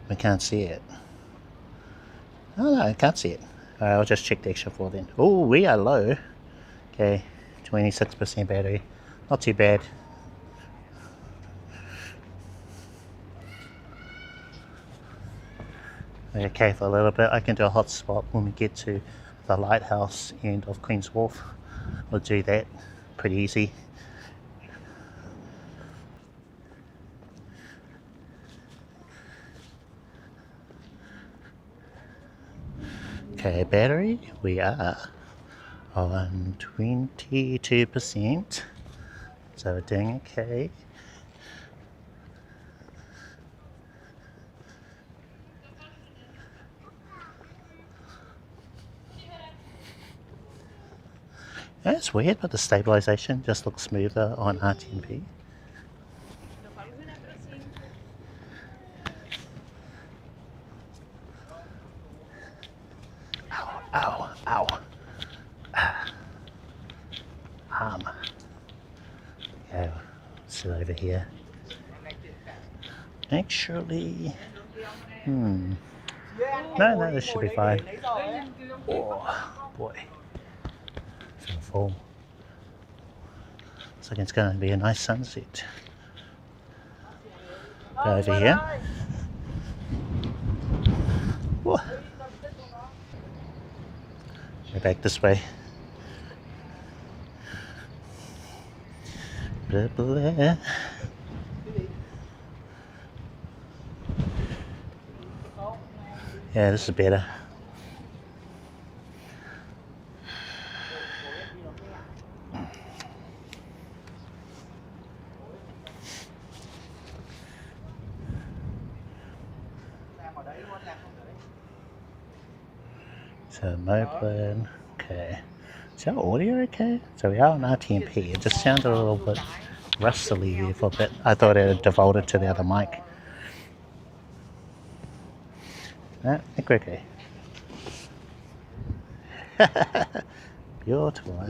We can't see it. Oh no, I can't see it. I'll just check the Action 4 then. Oh, we are low. Okay, 26% battery. Not too bad. Okay, for a little bit. I can do a hotspot when we get to the lighthouse end of Queen's Wharf. We'll do that pretty easy. Okay, battery, we are on 22%, so we're doing okay. That's weird, but the stabilization just looks smoother on RTMP. Ow, ow. Okay, sit over here. Actually, no, this should be fine. Oh, boy. It's gonna fall. Looks like it's gonna be a nice sunset. Go over here. Whoa. Go back this way. Blah, blah. Yeah, this is better. So Moblin, okay. Is our audio okay? So we are on RTMP. It just sounded a little bit rustly there for a bit. I thought it had defaulted to the other mic. No, I think we're okay. Beautiful.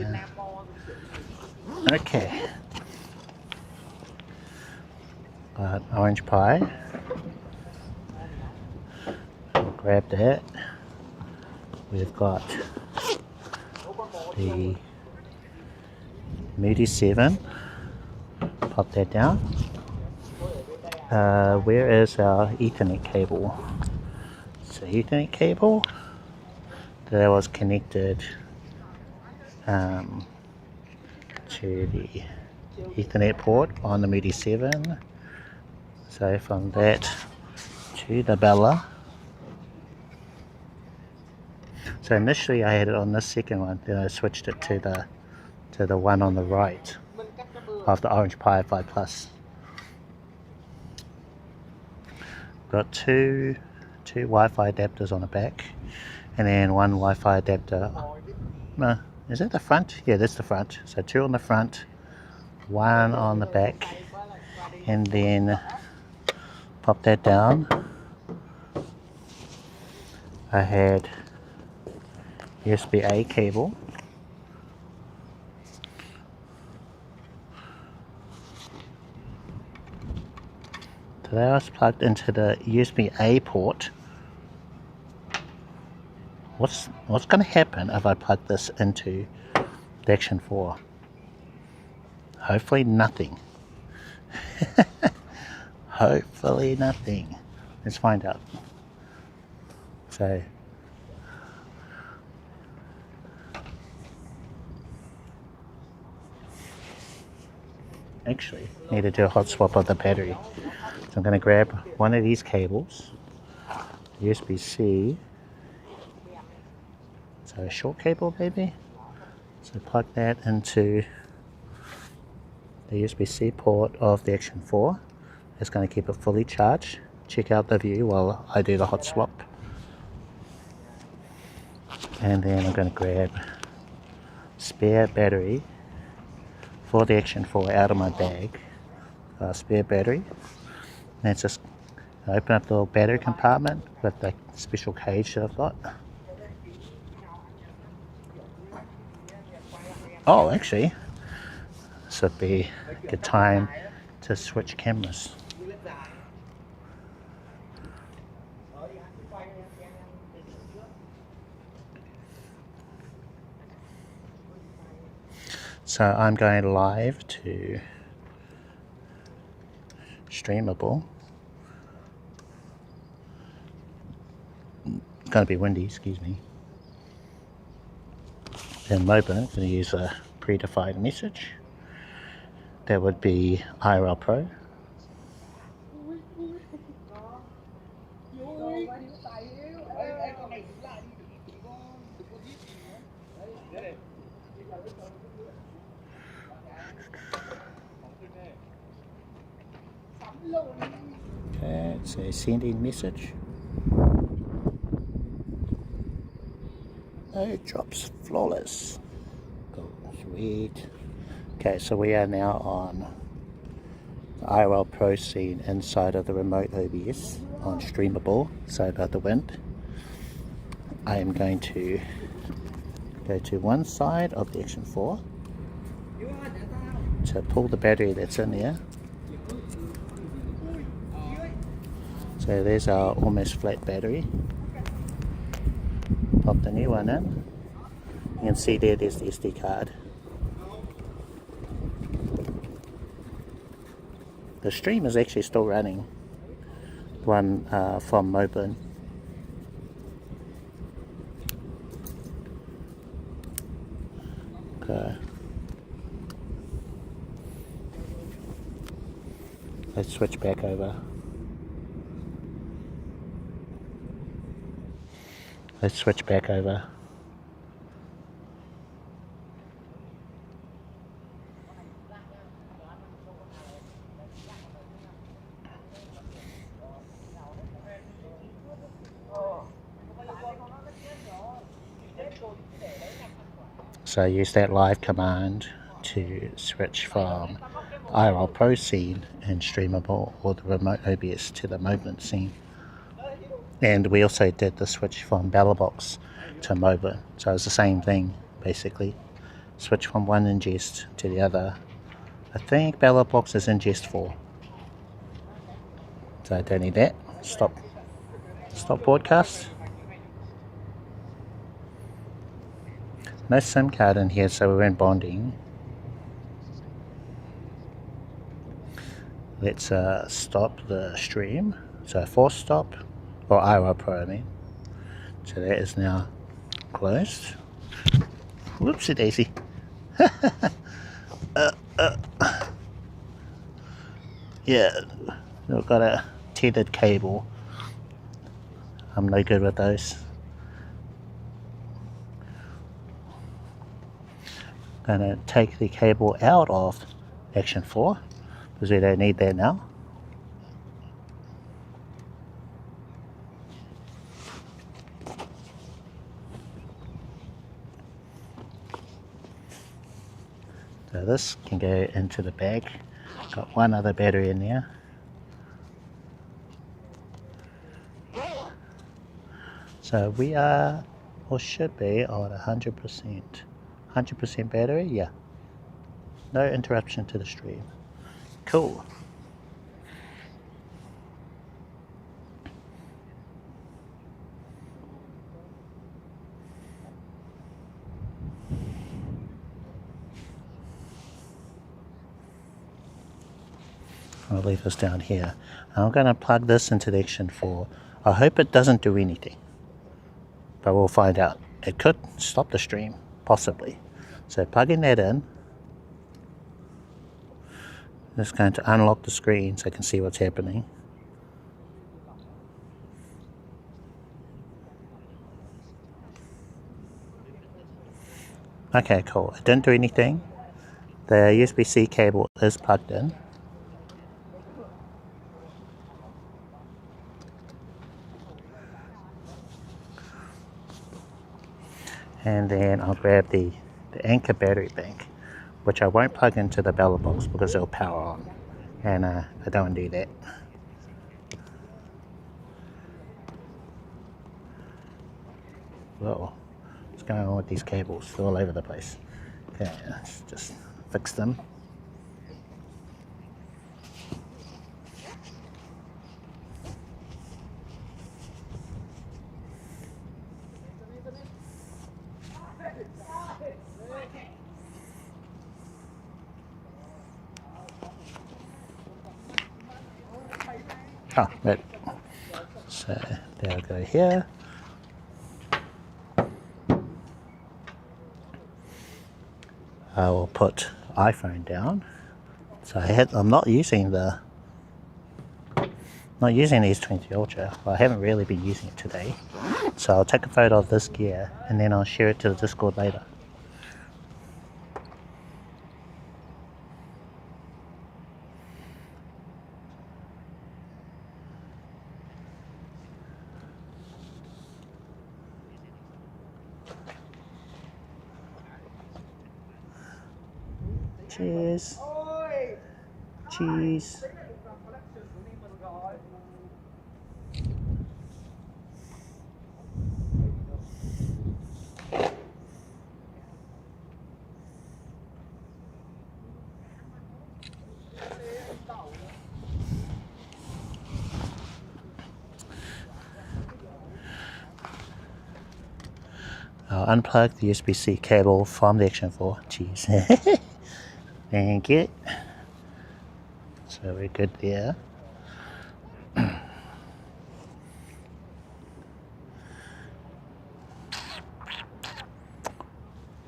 Okay. Got orange pie. We'll grab that. We've got the Mudi 7. Pop that down. Where is our Ethernet cable? So Ethernet cable that was connected to the Ethernet port on the Mudi 7. So from that to the Bella. So initially I had it on this second one, then I switched it to the one on the right of the Orange Pi 5 Plus. Got two Wi-Fi adapters on the back, and then one Wi-Fi adapter. No, is that the front? Yeah, that's the front. So two on the front, one on the back, and then pop that down. I had USB-A cable. So that was plugged into the USB-A port. What's going to happen if I plug this into the Action 4? Hopefully nothing. Hopefully nothing. Let's find out. So actually need to do a hot swap of the battery. So I'm going to grab one of these cables, USB-C. So a short cable maybe. So plug that into the USB-C port of the Action 4. It's going to keep it fully charged. Check out the view while I do the hot swap. And then I'm going to grab spare battery for the Action 4 out of my bag. Spare battery. And it's just open up the little battery compartment with the special cage that I've got. Oh, actually, this would be a good time to switch cameras. So I'm going live to Streamable. It's going to be windy, excuse me. In Moblin, I'm going to use a predefined message. That would be IRL Pro. Okay, it's a sending message. Oh, it drops flawless. Cool, sweet. Okay, so we are now on the IRL Pro scene inside of the remote OBS on Streamable. Sorry about the wind. I am going to go to one side of the Action 4 to pull the battery that's in there. So there's our almost flat battery. Pop the new one in. You can see there's the SD card. The stream is actually still running. One from Moblin. Okay. Let's switch back over. Let's switch back over. So I use that live command to switch from IRL Pro scene and streamable or the remote OBS to the Moblin scene. And we also did the switch from Belabox to Moblin. So it's the same thing basically. Switch from one ingest to the other. I think Belabox is ingest 4. So I don't need that. Stop broadcast. No SIM card in here, so we're in bonding. Let's stop the stream. So force stop, or IRL Pro I mean. So that is now closed. Whoopsie daisy. Yeah, we've got a tethered cable. I'm no good with those. Gonna take the cable out of Action 4 because we don't need that now. So this can go into the bag. Got one other battery in there. So we are, or should be, on 100%. 100% battery, yeah. No interruption to the stream. Cool. I'll leave this down here. I'm going to plug this into the Action 4. I hope it doesn't do anything, but we'll find out. It could stop the stream, possibly. So plugging that in, just going to unlock the screen so I can see what's happening. Okay, cool. It didn't do anything. The USB-C cable is plugged in. And then I'll grab the Anchor battery bank, which I won't plug into the Belabox because it'll power on, and I don't want to do that. Whoa, what's going on with these cables? They're all over the place. Okay, let's just fix them. Oh, right. So they'll go here. I will put iPhone down. So I'm not using these 20 Ultra. Well, I haven't really been using it today. So I'll take a photo of this gear and then I'll share it to the Discord later. Cheers. Cheese. I'll unplug the USB-C cable from the Action 4. Cheese. Thank you. So we're good there.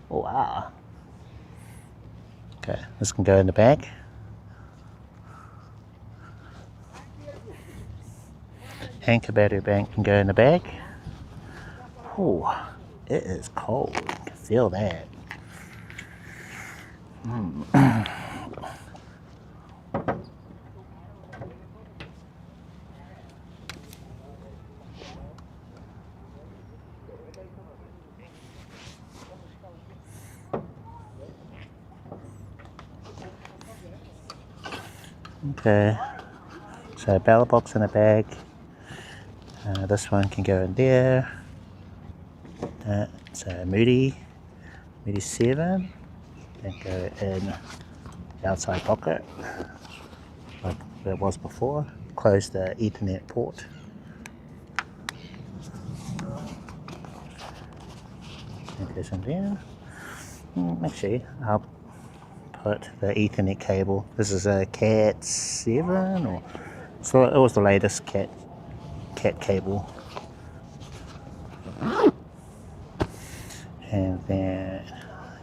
Wow. Okay, this can go in the bag. Anchor battery bank can go in the bag. Oh, it is cold. You can feel that. Okay, so Belabox in a bag. This one can go in there. So Mudi 7, then go in the outside pocket, like it was before. Close the Ethernet port. It goes in there. Actually, I'll put the Ethernet cable. This is a Cat 7, or so it was the latest Cat cable. And then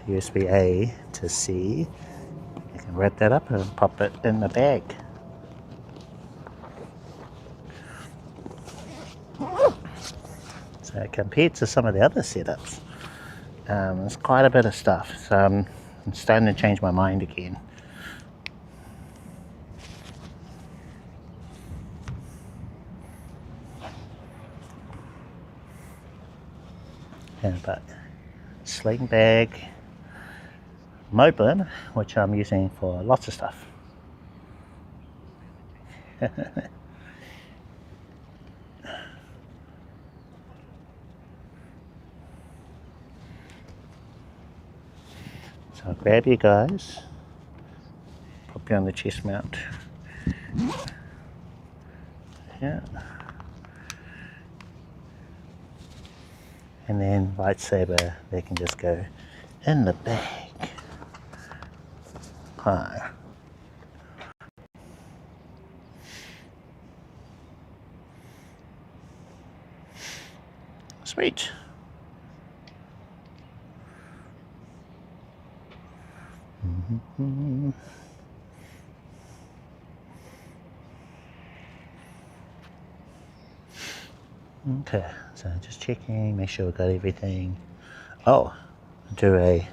USB A to C. You can wrap that up and pop it in the bag. So compared to some of the other setups, there's quite a bit of stuff. So I'm starting to change my mind again. But sling bag, Moblin, which I'm using for lots of stuff. So I'll grab you guys, pop you on the chest mount. Yeah. And then lightsaber, they can just go in the bag. Hi. Sweet. Okay, so just checking, make sure we've got everything. Oh, do a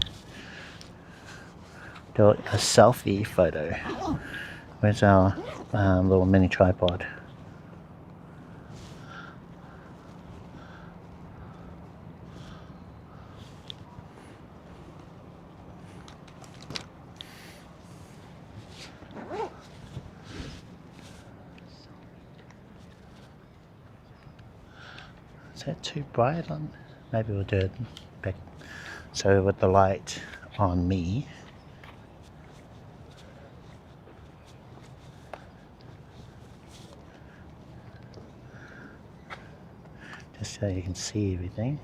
selfie photo. Where's our little mini tripod? Is that too bright on? Maybe we'll do it back. So with the light on me. Just so you can see everything.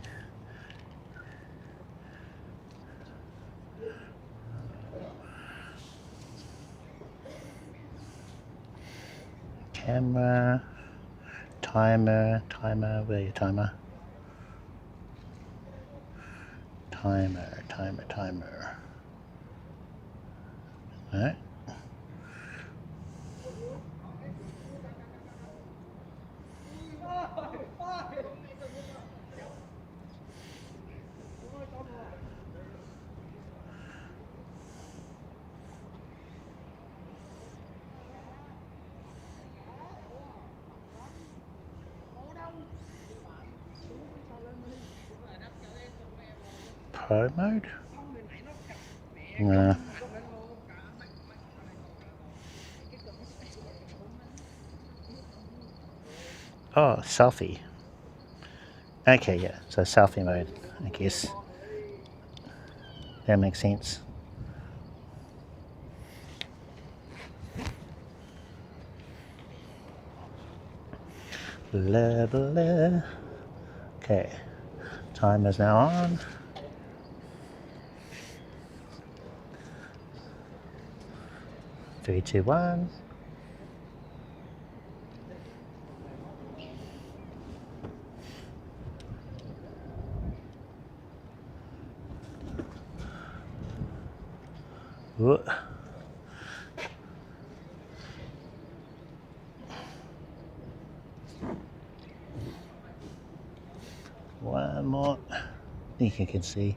Camera, timer, where's your timer? Timer. Alright. Pro mode? No. Oh, selfie. Okay, yeah, so selfie mode, I guess. That makes sense. Blah, blah. Okay, timer's now on. Three, two, one. Whoa. One more. I think you can see.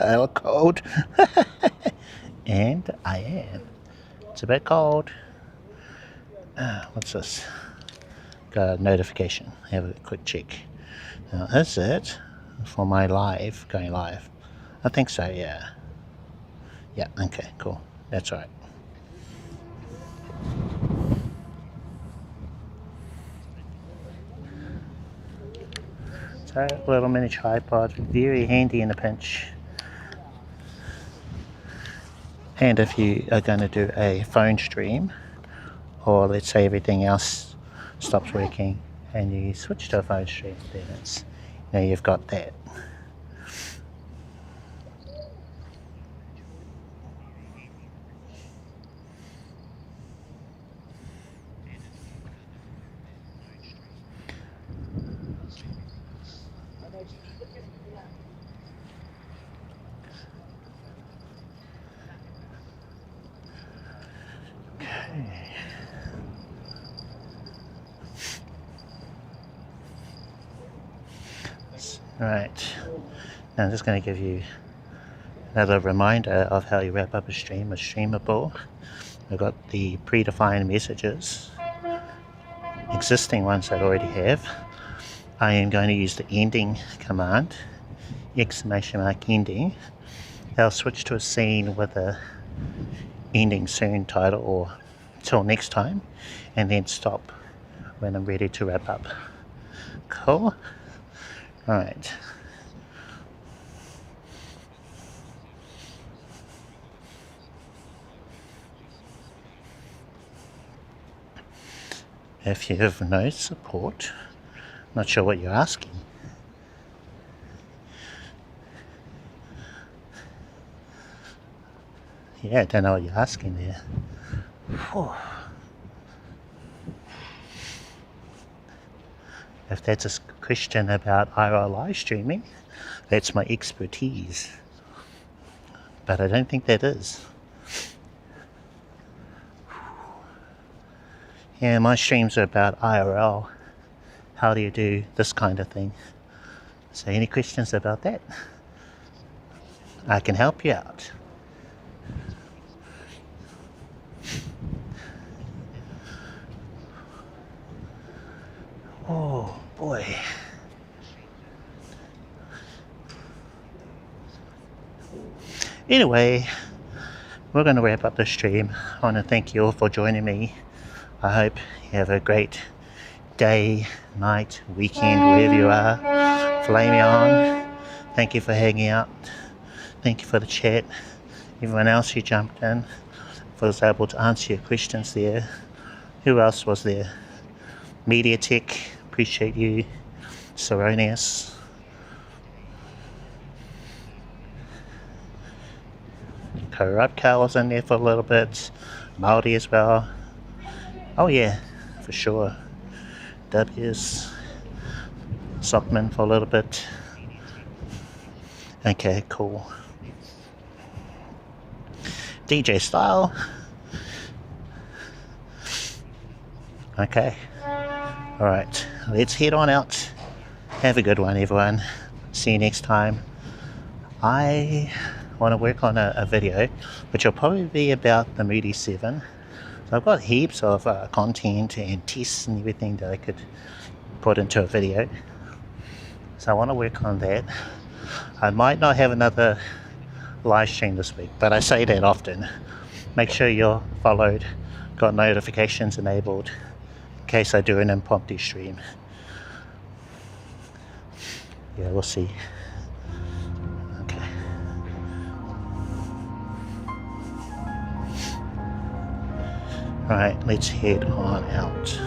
I look cold. And I am. It's a bit cold. What's this? Got a notification. Have a quick check. Now, is it for my live, going live? I think so, yeah. Yeah, okay, cool. That's right. So, little mini tripod, very handy in a pinch. And if you are going to do a phone stream, or let's say everything else stops working and you switch to a phone stream, then it's, you know, you've got that. Right, now I'm just going to give you another reminder of how you wrap up a stream, a streamable. I've got the predefined messages, existing ones that I already have. I am going to use the ending command, exclamation mark ending. I'll switch to a scene with a ending soon title or till next time, and then stop when I'm ready to wrap up. Cool. Alright. If you have no support, not sure what you're asking. Yeah, I don't know what you're asking there. Whew. If that's a question about IRL live streaming, that's my expertise. But I don't think that is. Yeah, my streams are about IRL. How do you do this kind of thing? So any questions about that? I can help you out. Oh boy. Anyway, we're going to wrap up the stream. I want to thank you all for joining me. I hope you have a great day, night, weekend, wherever you are. Flame me on. Thank you for hanging out. Thank you for the chat. Everyone else who jumped in, was able to answer your questions there. Who else was there? MediaTek, appreciate you. Seronius. Corrupt Car was in there for a little bit. Maldi as well. Oh yeah, for sure. W's. Sockman for a little bit. Okay, cool. DJ Style. Okay. Alright, let's head on out. Have a good one, everyone. See you next time. I want to work on a video which will probably be about the Mudi 7. So I've got heaps of content and tests and everything that I could put into a video. So I want to work on that. I might not have another live stream this week, but I say that often. Make sure you're followed, got notifications enabled in case I do an impromptu stream. Yeah, we'll see. Okay. Alright, let's head on out.